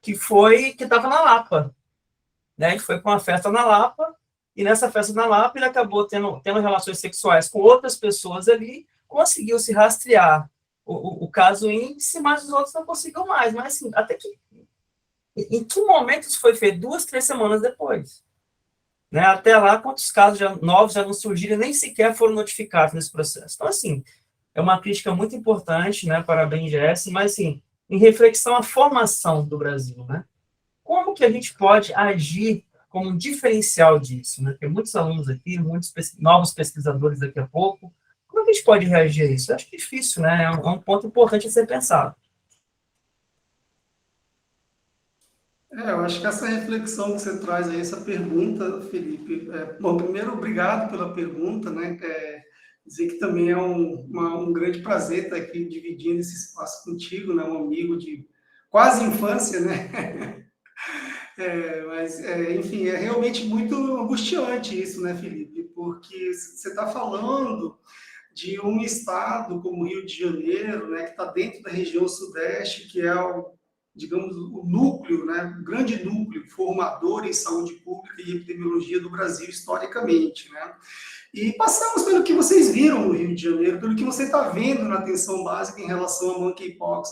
E: que estava na Lapa, né? Ele foi para uma festa na Lapa, e nessa festa na Lapa ele acabou tendo relações sexuais com outras pessoas ali, conseguiu se rastrear o caso índice, mas os outros não conseguiram mais. Mas, assim, até que... Em que momento isso foi feito? 2, 3 semanas depois. Né? Até lá, quantos casos novos já não surgiram e nem sequer foram notificados nesse processo. Então, assim, é uma crítica muito importante, né? Parabéns, Jesse, mas, assim, em reflexão à formação do Brasil, né? Como que a gente pode agir como um diferencial disso, né? Tem muitos alunos aqui, muitos novos pesquisadores daqui a pouco. Como é que a gente pode reagir a isso? Eu acho difícil, né? É um ponto importante a ser pensado.
B: Eu acho que essa reflexão que você traz aí, essa pergunta, Felipe, bom, primeiro, obrigado pela pergunta, né? Dizer que também é um grande prazer estar aqui dividindo esse espaço contigo, né? Um amigo de quase infância, né? Enfim, é realmente muito angustiante isso, né, Felipe? Porque você está falando de um estado como o Rio de Janeiro, né, que está dentro da região sudeste, que é digamos, o núcleo, né, o grande núcleo formador em saúde pública e epidemiologia do Brasil historicamente, né? E passamos pelo que vocês viram no Rio de Janeiro, pelo que você está vendo na atenção básica em relação ao monkeypox,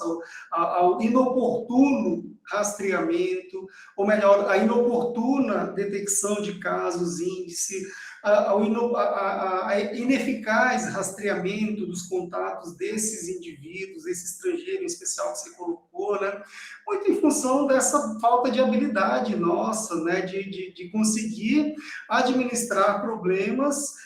B: ao inoportuno rastreamento, ou melhor, a inoportuna detecção de casos, índice, a ineficaz rastreamento dos contatos desses indivíduos, esse estrangeiro em especial que você colocou, né? Muito em função dessa falta de habilidade nossa, né? De conseguir administrar problemas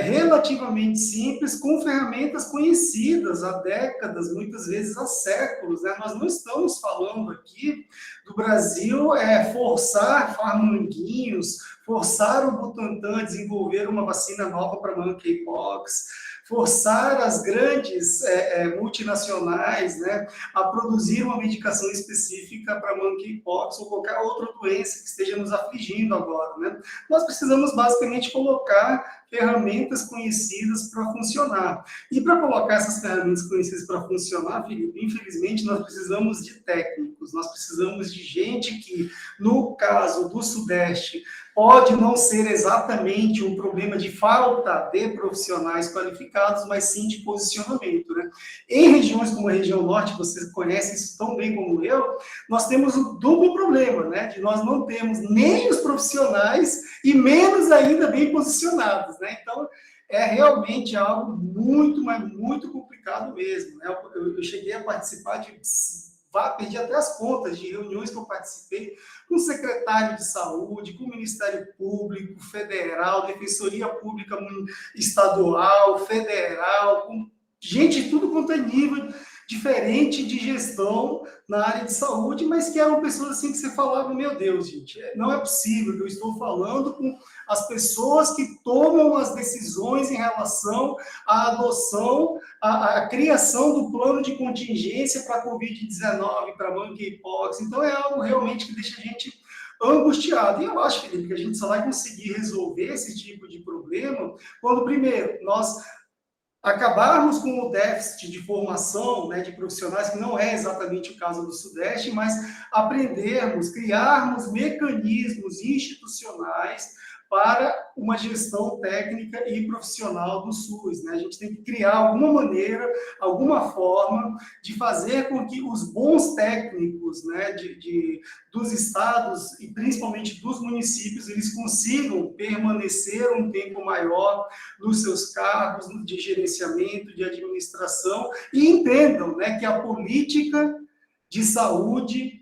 B: relativamente simples, com ferramentas conhecidas há décadas, muitas vezes há séculos, né? Nós não estamos falando aqui do Brasil forçar farmanguinhos, forçar o Butantan a desenvolver uma vacina nova para monkeypox, forçar as grandes multinacionais, né, a produzir uma medicação específica para monkeypox ou qualquer outra doença que esteja nos afligindo agora, né? Nós precisamos basicamente colocar ferramentas conhecidas para funcionar. E para colocar essas ferramentas conhecidas para funcionar, Felipe, infelizmente nós precisamos de técnicos, nós precisamos de gente que, no caso do Sudeste, pode não ser exatamente um problema de falta de profissionais qualificados, mas sim de posicionamento, né? Em regiões como a região norte, vocês conhecem isso tão bem como eu, nós temos um duplo problema, né? De nós não temos nem os profissionais e menos ainda bem posicionados, né? Então, é realmente algo muito, mas muito complicado mesmo, né? Eu cheguei a participar de... perdi até as contas de reuniões que eu participei com o secretário de saúde, com o Ministério Público Federal, Defensoria Pública Estadual, Federal, com gente de tudo quanto é nível diferente de gestão na área de saúde, mas que eram pessoas assim que você falava, meu Deus, gente, não é possível que eu estou falando com as pessoas que tomam as decisões em relação à adoção, à criação do plano de contingência para a Covid-19, para monkeypox. Então, é algo realmente que deixa a gente angustiado. E eu acho, Felipe, que a gente só vai conseguir resolver esse tipo de problema quando, primeiro, nós acabarmos com o déficit de formação, né, de profissionais, que não é exatamente o caso do Sudeste, mas aprendermos, criarmos mecanismos institucionais para uma gestão técnica e profissional do SUS, né? A gente tem que criar alguma maneira, alguma forma de fazer com que os bons técnicos, né, dos estados e principalmente dos municípios, eles consigam permanecer um tempo maior nos seus cargos de gerenciamento, de administração, e entendam, né, que a política de saúde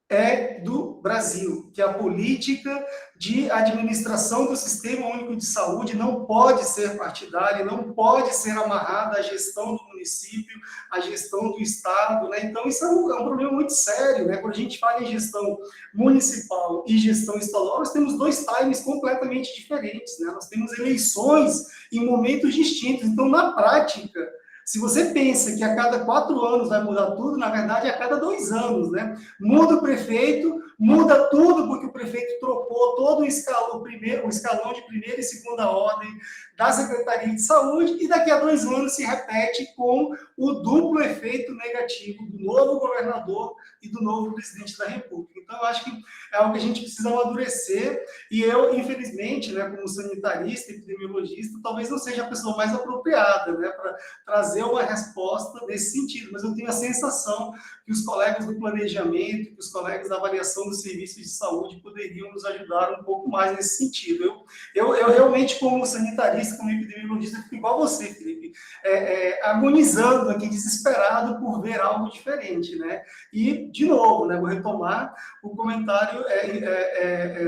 B: é do Brasil, que a política de administração do Sistema Único de Saúde não pode ser partidária, não pode ser amarrada à gestão do município, à gestão do Estado, né? Então, isso é um problema muito sério, né? Quando a gente fala em gestão municipal e gestão estadual, nós temos dois times completamente diferentes, né? Nós temos eleições em momentos distintos. Então, na prática, se você pensa que a cada 4 anos vai mudar tudo, na verdade é a cada 2 anos, né? Muda o prefeito, muda tudo, porque o prefeito trocou todo o escalão de primeira e segunda ordem da Secretaria de Saúde, e daqui a 2 anos se repete com o duplo efeito negativo do novo governador e do novo presidente da República. Então, eu acho que é algo que a gente precisa amadurecer, e eu, infelizmente, né, como sanitarista, epidemiologista, talvez não seja a pessoa mais apropriada, né, para trazer uma resposta nesse sentido, mas eu tenho a sensação que os colegas do planejamento, que os colegas da avaliação dos serviços de saúde poderiam nos ajudar um pouco mais nesse sentido. Eu realmente, como sanitarista, como epidemiologista, fico igual a você, Felipe, agonizando aqui, desesperado por ver algo diferente, né? E, de novo, né, vou retomar o comentário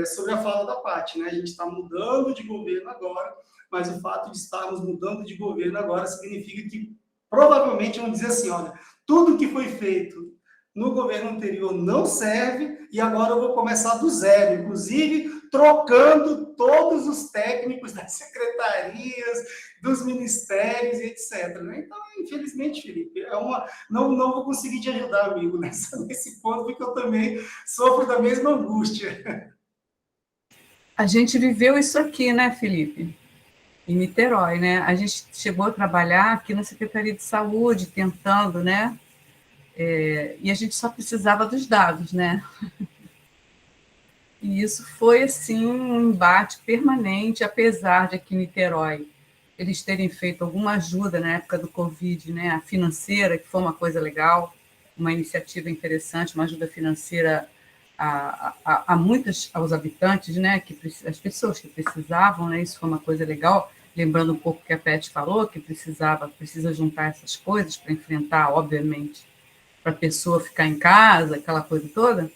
B: sobre a fala da Paty, né? A gente está mudando de governo agora, mas o fato de estarmos mudando de governo agora significa que, provavelmente, vamos dizer assim, olha, tudo que foi feito no governo anterior não serve, e agora eu vou começar do zero, inclusive trocando todos os técnicos das secretarias, dos ministérios, etc. Então, infelizmente, Felipe, não vou conseguir te ajudar, amigo, nesse ponto, porque eu também sofro da mesma angústia.
A: A gente viveu isso aqui, né, Felipe? Em Niterói, né? A gente chegou a trabalhar aqui na Secretaria de Saúde, tentando, né? E a gente só precisava dos dados, né? E isso foi, assim, um embate permanente, apesar de aqui em Niterói eles terem feito alguma ajuda na época do Covid, né? A financeira, que foi uma coisa legal, uma iniciativa interessante, uma ajuda financeira a muitos, aos habitantes, né? As pessoas que precisavam, né? Isso foi uma coisa legal. Lembrando um pouco que a Pet falou, que precisa juntar essas coisas para enfrentar, obviamente, para a pessoa ficar em casa, aquela coisa toda.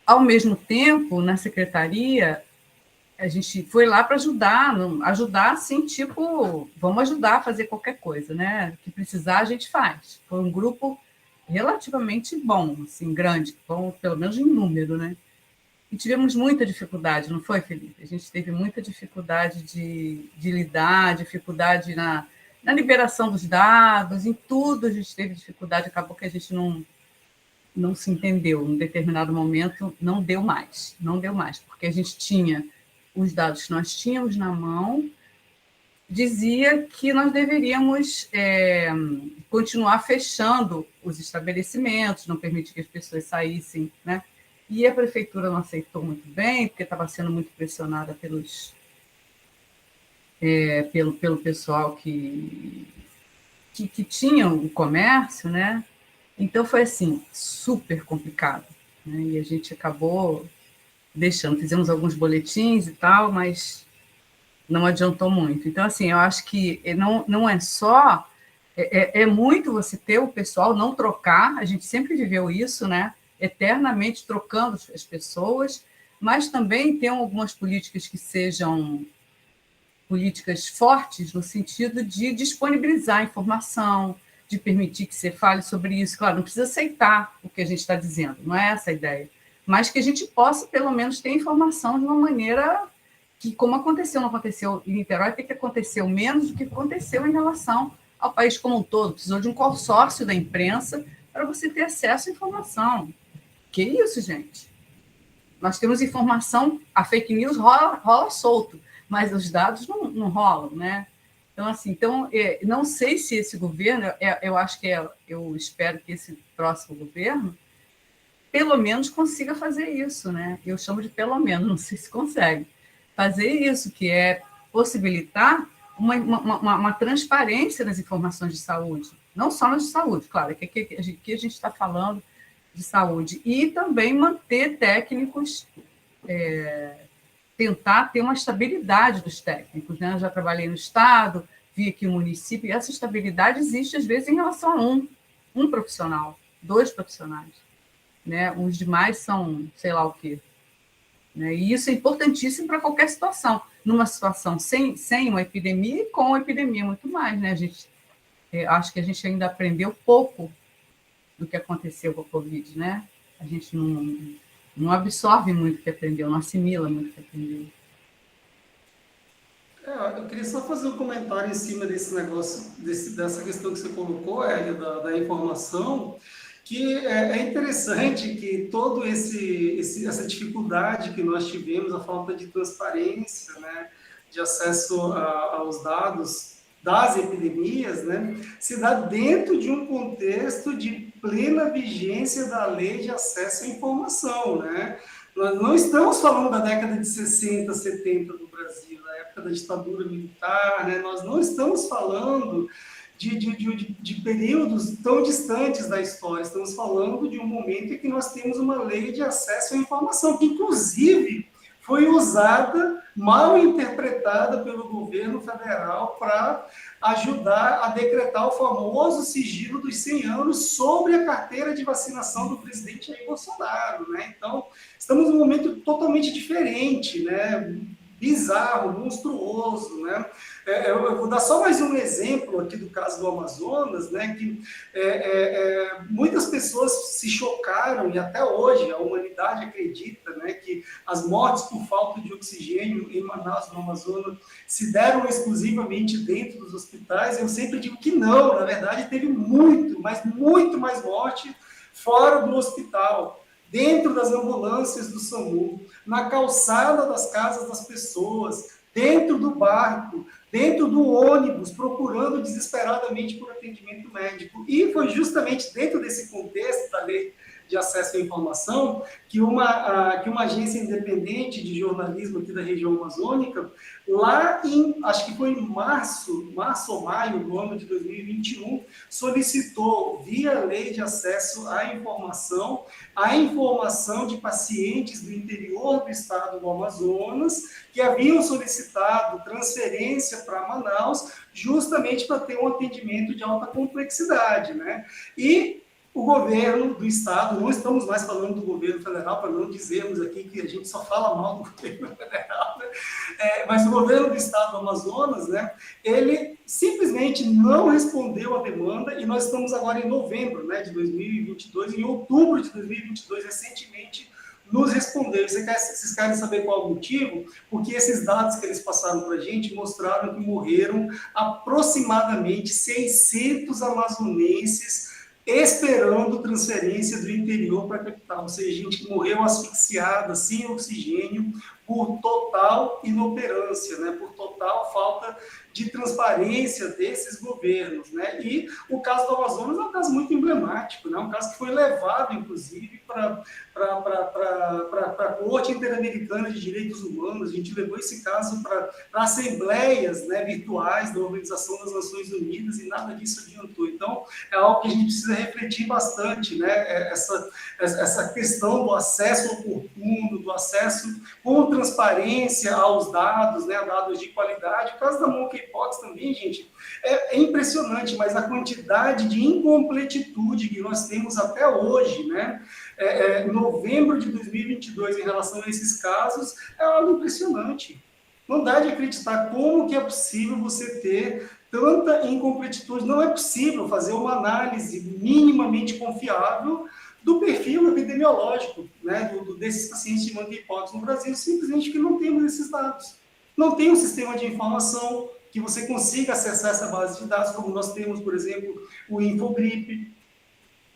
A: Ao mesmo tempo, na secretaria, a gente foi lá para ajudar, assim, tipo, vamos ajudar a fazer qualquer coisa, né? O que precisar, a gente faz. Foi um grupo relativamente bom, assim, grande, bom, pelo menos em número, né? E tivemos muita dificuldade, não foi, Felipe? A gente teve muita dificuldade de lidar, dificuldade na liberação dos dados, em tudo a gente teve dificuldade, acabou que a gente não se entendeu. Em determinado momento, não deu mais, porque a gente tinha os dados que nós tínhamos na mão, dizia que nós deveríamos continuar fechando os estabelecimentos, não permitir que as pessoas saíssem, né? e a prefeitura não aceitou muito bem, porque estava sendo muito pressionada pelo pessoal que tinha o comércio, né? Então foi assim, super complicado, né? E a gente acabou deixando, fizemos alguns boletins e tal, mas não adiantou muito. Então, assim, eu acho que não é só... É muito você ter o pessoal, não trocar, a gente sempre viveu isso, né? Eternamente trocando as pessoas, mas também tem algumas políticas que sejam políticas fortes no sentido de disponibilizar informação, de permitir que você fale sobre isso. Claro, não precisa aceitar o que a gente está dizendo, não é essa a ideia, mas que a gente possa, pelo menos, ter informação de uma maneira que, como não aconteceu em Niterói, tem que acontecer menos do que aconteceu em relação ao país como um todo. Precisou de um consórcio da imprensa para você ter acesso à informação. Que isso, gente? Nós temos informação, a fake news rola solto, mas os dados não rolam, né? Então, assim, não sei se esse governo, eu acho que eu espero que esse próximo governo, pelo menos, consiga fazer isso, né? Eu chamo de pelo menos, não sei se consegue fazer isso, que é possibilitar uma transparência nas informações de saúde, não só nas de saúde, claro, que aqui a gente está falando de saúde, e também manter técnicos, tentar ter uma estabilidade dos técnicos, né? Eu já trabalhei no Estado, vi aqui o município, e essa estabilidade existe, às vezes, em relação a um profissional, 2 profissionais, né? Os demais são sei lá o quê. Né? E isso é importantíssimo para qualquer situação. Numa situação sem uma epidemia e com a epidemia, muito mais. Né? Acho que a gente ainda aprendeu pouco do que aconteceu com a Covid. Né? A gente não absorve muito o que aprendeu, não assimila muito o que aprendeu.
B: Eu queria só fazer um comentário em cima desse negócio, dessa questão que você colocou, Hélio, da informação, que é interessante que toda essa dificuldade que nós tivemos, a falta de transparência, né, de acesso aos dados das epidemias, né, se dá dentro de um contexto de plena vigência da lei de acesso à informação, né? Nós não estamos falando da década de 60, 70 do Brasil, da época da ditadura militar, né? Nós não estamos falando de períodos tão distantes da história, estamos falando de um momento em que nós temos uma lei de acesso à informação, que inclusive foi usada, mal interpretada pelo governo federal para ajudar a decretar o famoso sigilo dos 100 anos sobre a carteira de vacinação do presidente Jair Bolsonaro, né? Então, estamos num momento totalmente diferente, né? Bizarro, monstruoso, né? Eu vou dar só mais um exemplo aqui do caso do Amazonas, né? Que muitas pessoas se chocaram, e até hoje a humanidade acredita, né, que as mortes por falta de oxigênio em Manaus, no Amazonas, se deram exclusivamente dentro dos hospitais. Eu sempre digo que não, na verdade teve muito mais morte fora do hospital, dentro das ambulâncias do SAMU, na calçada das casas das pessoas, dentro do barco, dentro do ônibus, procurando desesperadamente por atendimento médico. E foi justamente dentro desse contexto da lei de acesso à informação que uma agência independente de jornalismo aqui da região amazônica, lá acho que foi em março ou maio do ano de 2021, solicitou, via lei de acesso à informação, a informação de pacientes do interior do estado do Amazonas que haviam solicitado transferência para Manaus, justamente para ter um atendimento de alta complexidade, né? E o governo do estado, não estamos mais falando do governo federal, para não dizermos aqui que a gente só fala mal do governo federal, né? Mas o governo do estado do Amazonas, né, ele simplesmente não respondeu a demanda, e nós estamos agora em novembro, né, de 2022, em outubro de 2022, recentemente, nos respondeu. Vocês querem saber qual é o motivo? Porque esses dados que eles passaram para a gente mostraram que morreram aproximadamente 600 amazonenses esperando transferência do interior para a capital, ou seja, gente que morreu asfixiada, sem oxigênio, por total inoperância, né? Por total falta de transparência desses governos, né? E o caso do Amazonas é um caso muito emblemático, né? Um caso que foi levado, inclusive, para a Corte Interamericana de Direitos Humanos, a gente levou esse caso para assembleias, né, virtuais da Organização das Nações Unidas e nada disso adiantou. Então, é algo que a gente precisa refletir bastante, né, essa questão do acesso oportuno, do acesso com transparência aos dados, né, dados de qualidade. O caso da monkeypox também, gente, é impressionante, mas a quantidade de incompletitude que nós temos até hoje, né, em novembro de 2022, em relação a esses casos, é algo impressionante. Não dá de acreditar como que é possível você ter tanta incompletitude. Não é possível fazer uma análise minimamente confiável do perfil epidemiológico, né, desses pacientes de monkeypox no Brasil, simplesmente porque não temos esses dados. Não tem um sistema de informação que você consiga acessar essa base de dados, como nós temos, por exemplo, o Infogripe,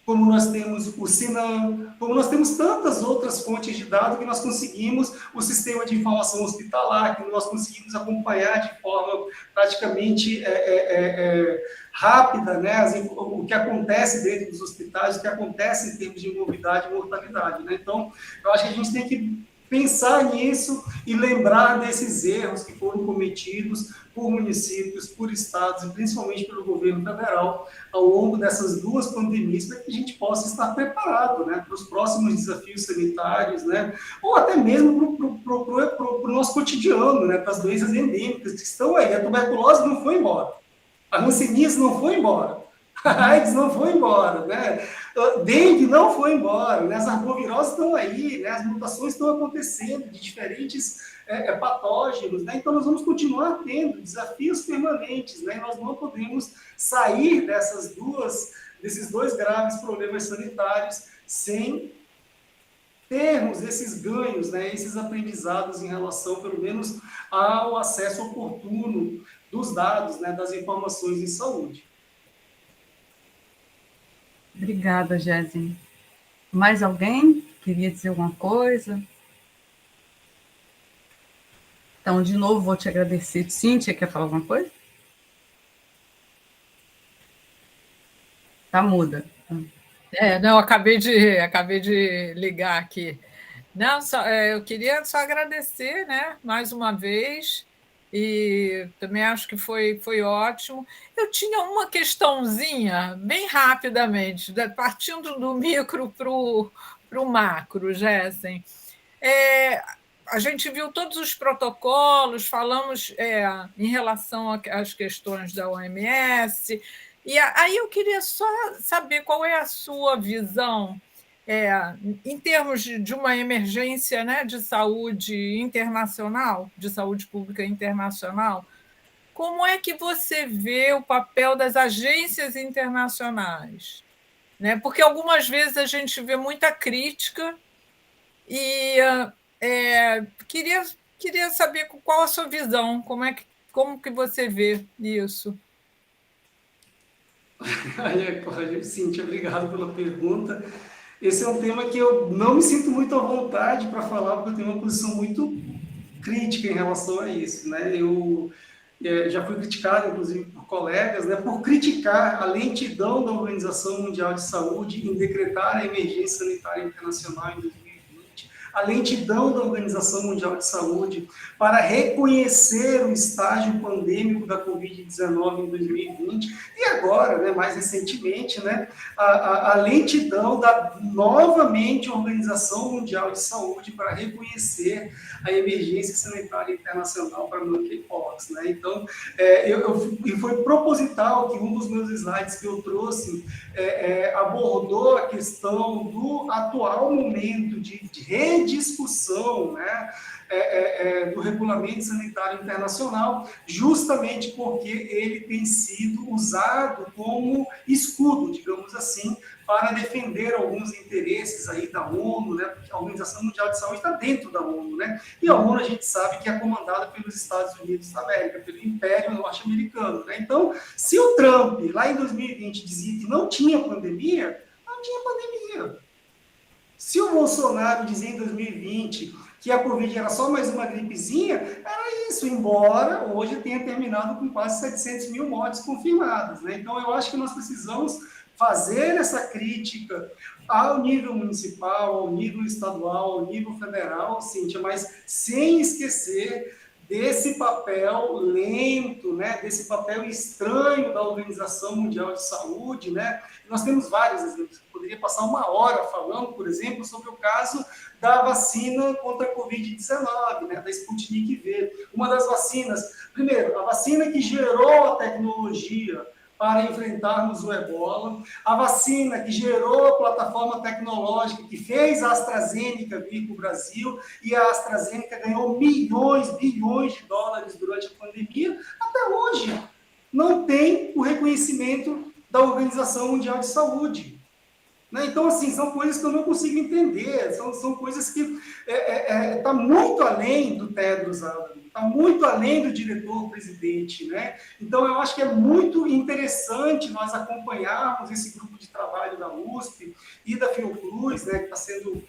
B: como nós temos o Sinam, como nós temos tantas outras fontes de dados que nós conseguimos, o sistema de informação hospitalar, que nós conseguimos acompanhar de forma praticamente rápida, né, o que acontece dentro dos hospitais, o que acontece em termos de morbidade e mortalidade, né? Então, eu acho que a gente tem que pensar nisso e lembrar desses erros que foram cometidos por municípios, por estados e principalmente pelo governo federal ao longo dessas duas pandemias, para que a gente possa estar preparado, né, para os próximos desafios sanitários, né, ou até mesmo para o nosso cotidiano, né, para as doenças endêmicas que estão aí. A tuberculose não foi embora, a hanseníase não foi embora, a AIDS não foi embora, né? Dengue não foi embora, né? As arboviroses estão aí, né? As mutações estão acontecendo de diferentes patógenos, né? Então nós vamos continuar tendo desafios permanentes, né? Nós não podemos sair desses dois graves problemas sanitários sem termos esses ganhos, né? Esses aprendizados em relação, pelo menos, ao acesso oportuno dos dados, né? Das informações em saúde.
A: Obrigada, Jéssica. Mais alguém queria dizer alguma coisa? Então, de novo, vou te agradecer. Cíntia, quer falar alguma coisa? Tá muda.
C: Não, acabei de ligar aqui. Não, eu queria só agradecer, né, mais uma vez, e também acho que foi ótimo. Eu tinha uma questãozinha, bem rapidamente, partindo do micro para o macro, Jéssica. A gente viu todos os protocolos, falamos em relação às questões da OMS, e aí eu queria só saber qual é a sua visão em termos de uma emergência, né, de saúde internacional, de saúde pública internacional. Como é que você vê o papel das agências internacionais? Né? Porque algumas vezes a gente vê muita crítica e queria saber qual a sua visão, como que você vê isso?
B: Cíntia, obrigado pela pergunta. Esse é um tema que eu não me sinto muito à vontade para falar, porque eu tenho uma posição muito crítica em relação a isso, né? Eu já fui criticado, inclusive, por colegas, né, por criticar a lentidão da Organização Mundial de Saúde em decretar a emergência sanitária internacional em 2020, a lentidão da Organização Mundial de Saúde para reconhecer o estágio pandêmico da Covid-19 em 2020, e agora, né, mais recentemente, né, a lentidão da, novamente, Organização Mundial de Saúde para reconhecer a emergência sanitária internacional para monkeypox, né? Então, foi proposital que um dos meus slides que eu trouxe abordou a questão do atual momento de rediscussão, né, do Regulamento Sanitário Internacional, justamente porque ele tem sido usado como escudo, digamos assim, para defender alguns interesses aí da ONU, né, porque a Organização Mundial de Saúde está dentro da ONU, né, e a ONU a gente sabe que é comandada pelos Estados Unidos da América, pelo Império Norte-Americano, né, então, se o Trump, lá em 2020, dizia que não tinha pandemia, não tinha pandemia. Se o Bolsonaro dizia em 2020 que a Covid era só mais uma gripezinha, era isso, embora hoje tenha terminado com quase 700 mil mortes confirmadas, né? Então, eu acho que nós precisamos fazer essa crítica ao nível municipal, ao nível estadual, ao nível federal, Cíntia, mas sem esquecer desse papel lento, né, desse papel estranho da Organização Mundial de Saúde, né? Nós temos vários exemplos. Eu poderia passar uma hora falando, por exemplo, sobre o caso da vacina contra a Covid-19, né, da Sputnik V. Uma das vacinas, primeiro, a vacina que gerou a tecnologia para enfrentarmos o ebola, a vacina que gerou a plataforma tecnológica que fez a AstraZeneca vir para o Brasil, e a AstraZeneca ganhou milhões, bilhões de dólares durante a pandemia, até hoje não tem o reconhecimento da Organização Mundial de Saúde. Então, assim, são coisas que eu não consigo entender, são coisas que está muito além do Tedros Adhanom, está muito além do diretor-presidente, né? Então, eu acho que é muito interessante nós acompanharmos esse grupo de trabalho da USP e da Fiocruz, né, que está sendo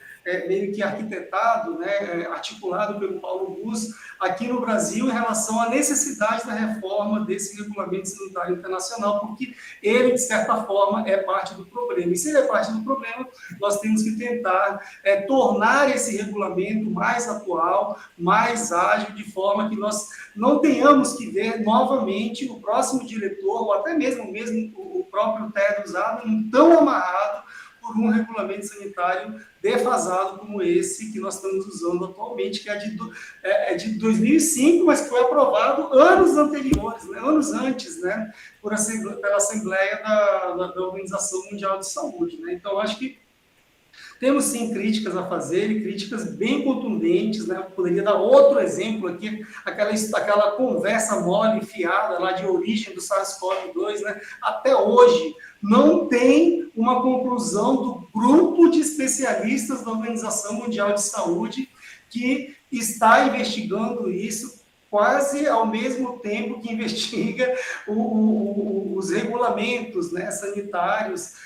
B: meio que arquitetado, né, articulado pelo Paulo Gus, aqui no Brasil, em relação à necessidade da reforma desse regulamento sanitário internacional, porque ele, de certa forma, é parte do problema. E se ele é parte do problema, nós temos que tentar tornar esse regulamento mais atual, mais ágil, de forma que nós não tenhamos que ver novamente o próximo diretor, ou até mesmo o próprio Tedros Adhanom, tão amarrado por um regulamento sanitário defasado como esse que nós estamos usando atualmente, que é de 2005, mas que foi aprovado anos anteriores, né, anos antes, né, pela Assembleia da Organização Mundial de Saúde. Né? Então, acho que temos, sim, críticas a fazer, e críticas bem contundentes, né? Eu poderia dar outro exemplo aqui, aquela conversa mole, fiada, lá de origem do SARS-CoV-2, né? Até hoje, não tem uma conclusão do grupo de especialistas da Organização Mundial de Saúde que está investigando isso quase ao mesmo tempo que investiga os regulamentos, né, sanitários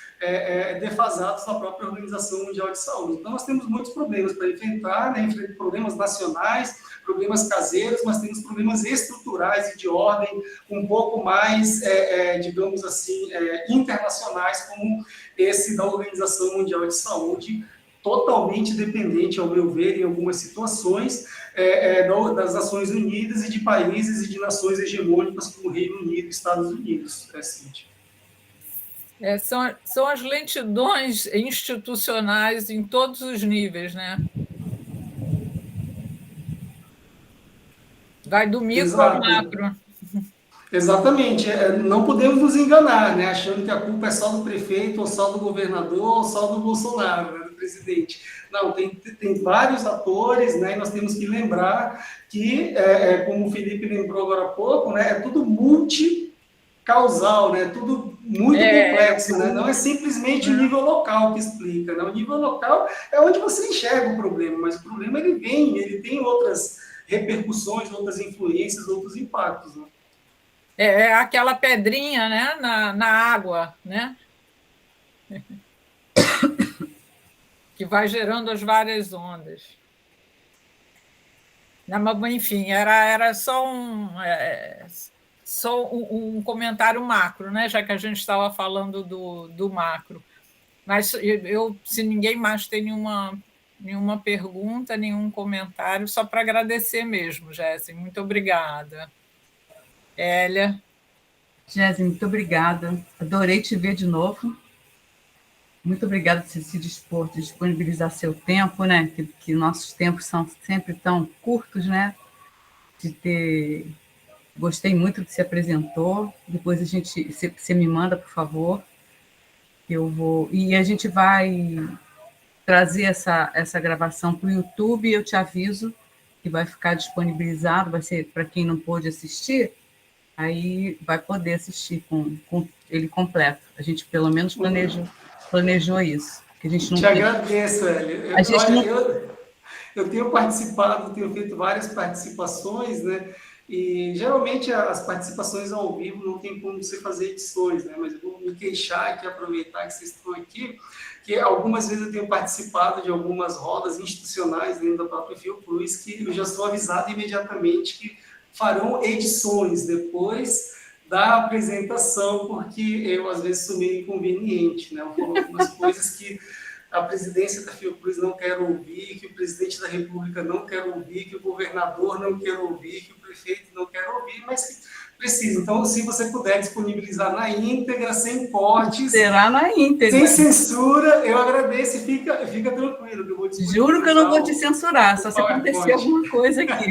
B: defasados da própria Organização Mundial de Saúde. Então, nós temos muitos problemas para enfrentar, né, problemas nacionais, problemas caseiros, mas temos problemas estruturais e de ordem um pouco mais, digamos assim, internacionais, como esse da Organização Mundial de Saúde, totalmente dependente, ao meu ver, em algumas situações, das Nações Unidas e de países e de nações hegemônicas como o Reino Unido e Estados Unidos, Cíntia.
C: São as lentidões institucionais em todos os níveis, né? Vai do micro ao macro.
B: Exatamente. Não podemos nos enganar, né? Achando que a culpa é só do prefeito, ou só do governador, ou só do Bolsonaro, né? Do presidente. Não, tem vários atores, né? E nós temos que lembrar que, como o Felipe lembrou agora há pouco, né? É tudo multicausal, né? Tudo muito complexo, né? Não é simplesmente o nível local que explica, né? O nível local é onde você enxerga o problema, mas o problema ele tem outras repercussões, outras influências, outros impactos, né?
C: É aquela pedrinha, né, na água, né? Que vai gerando as várias ondas. Mas, enfim, era só um comentário macro, né? Já que a gente estava falando do macro. Mas se ninguém mais tem nenhuma pergunta, nenhum comentário, só para agradecer mesmo, Jéssica. Muito obrigada. Hélia.
A: Jéssica, muito obrigada. Adorei te ver de novo. Muito obrigada por se dispor, de disponibilizar seu tempo, né? Que nossos tempos são sempre tão curtos, né? Gostei muito do que você apresentou. Depois você me manda, por favor. E a gente vai trazer essa gravação para o YouTube, e eu te aviso que vai ficar disponibilizado, vai ser para quem não pôde assistir, aí vai poder assistir com ele completo. A gente, pelo menos, planejou isso. Que a gente não
B: agradeço, Hélia. Eu tenho participado, tenho feito várias participações, né? E, geralmente, as participações ao vivo não tem como você fazer edições, né? Mas eu vou me queixar aqui, aproveitar que vocês estão aqui, que algumas vezes eu tenho participado de algumas rodas institucionais dentro da própria Fiocruz, que eu já sou avisado imediatamente que farão edições depois da apresentação, porque eu, às vezes, sou meio inconveniente, né? Eu falo algumas coisas que a presidência da Fiocruz não quer ouvir, que o presidente da República não quer ouvir, que o governador não quer ouvir, que o prefeito não quer ouvir, mas que precisa. Então, se você puder disponibilizar na íntegra, sem cortes,
A: Será na íntegra.
B: sem censura, eu agradeço e fica tranquilo. Que eu vou
A: Juro que eu não vou te censurar, só se
B: PowerPoint.
A: acontecer alguma coisa aqui.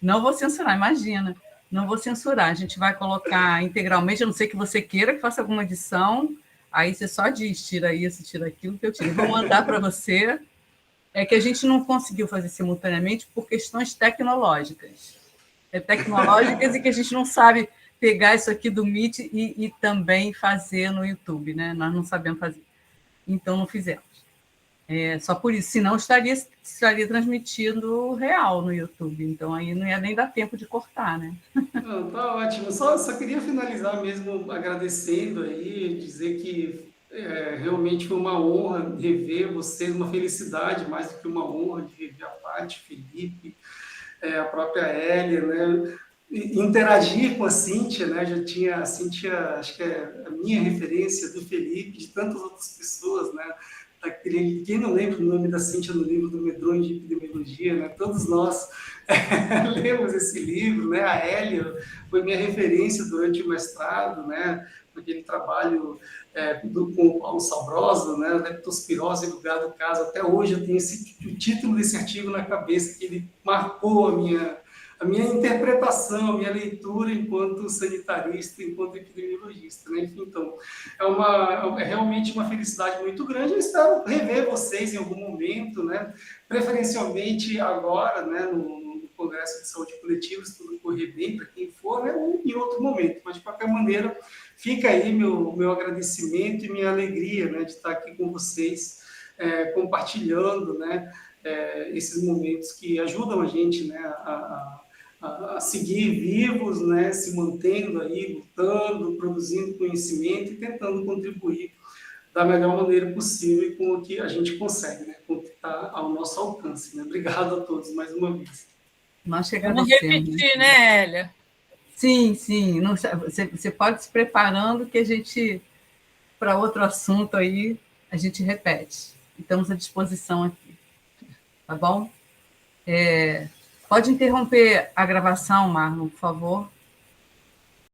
A: Não vou censurar, imagina. Não vou censurar. A gente vai colocar integralmente, a não ser que você queira que faça alguma edição, aí você só diz, tira isso, tira aquilo que eu tiro. Vou mandar para você. É que a gente não conseguiu fazer simultaneamente por questões tecnológicas. Tecnológicas e que a gente não sabe pegar isso aqui do Meet e também fazer no YouTube, né? Nós não sabemos fazer. Então, não fizemos. Só por isso, senão estaria transmitindo real no YouTube, então aí não ia nem dar tempo de cortar, né?
B: Não, tá ótimo. Só queria finalizar mesmo agradecendo aí, dizer que realmente foi uma honra rever vocês, uma felicidade mais do que uma honra de rever a Paty, Felipe, a própria Hélia, né? Interagir com a Cíntia, né? Já tinha a Cíntia, acho que é a minha referência do Felipe, de tantas outras pessoas, né? Quem não lembra o nome da Cíntia no livro do Medronho de Epidemiologia, né? Todos nós lemos esse livro, né? A Hélia foi minha referência durante o mestrado, né? Aquele trabalho com o Paulo Sabrosa, né? Leptospirose do gado caso. Até hoje eu tenho o título desse artigo na cabeça, que ele marcou a minha interpretação, a minha leitura enquanto sanitarista, enquanto epidemiologista, né? Enfim, então, é realmente uma felicidade muito grande. Eu espero rever vocês em algum momento, né? Preferencialmente agora, né? No Congresso de Saúde Coletiva, se tudo correr bem para quem for, né? Ou em outro momento. Mas, de qualquer maneira, fica aí meu agradecimento e minha alegria, né? De estar aqui com vocês, compartilhando, né? Esses momentos que ajudam a gente, né? A seguir vivos, né, se mantendo aí, lutando, produzindo conhecimento e tentando contribuir da melhor maneira possível e com o que a gente consegue, né, com o que está ao nosso alcance. Né? Obrigado a todos mais uma vez.
A: Nós te
C: Vamos
A: agradecemos.
C: repetir, né, Hélia?
A: Sim. Não, você pode se preparando que a gente, para outro assunto aí, a gente repete. Estamos à disposição aqui. Tá bom? Pode interromper a gravação, Marlon, por favor?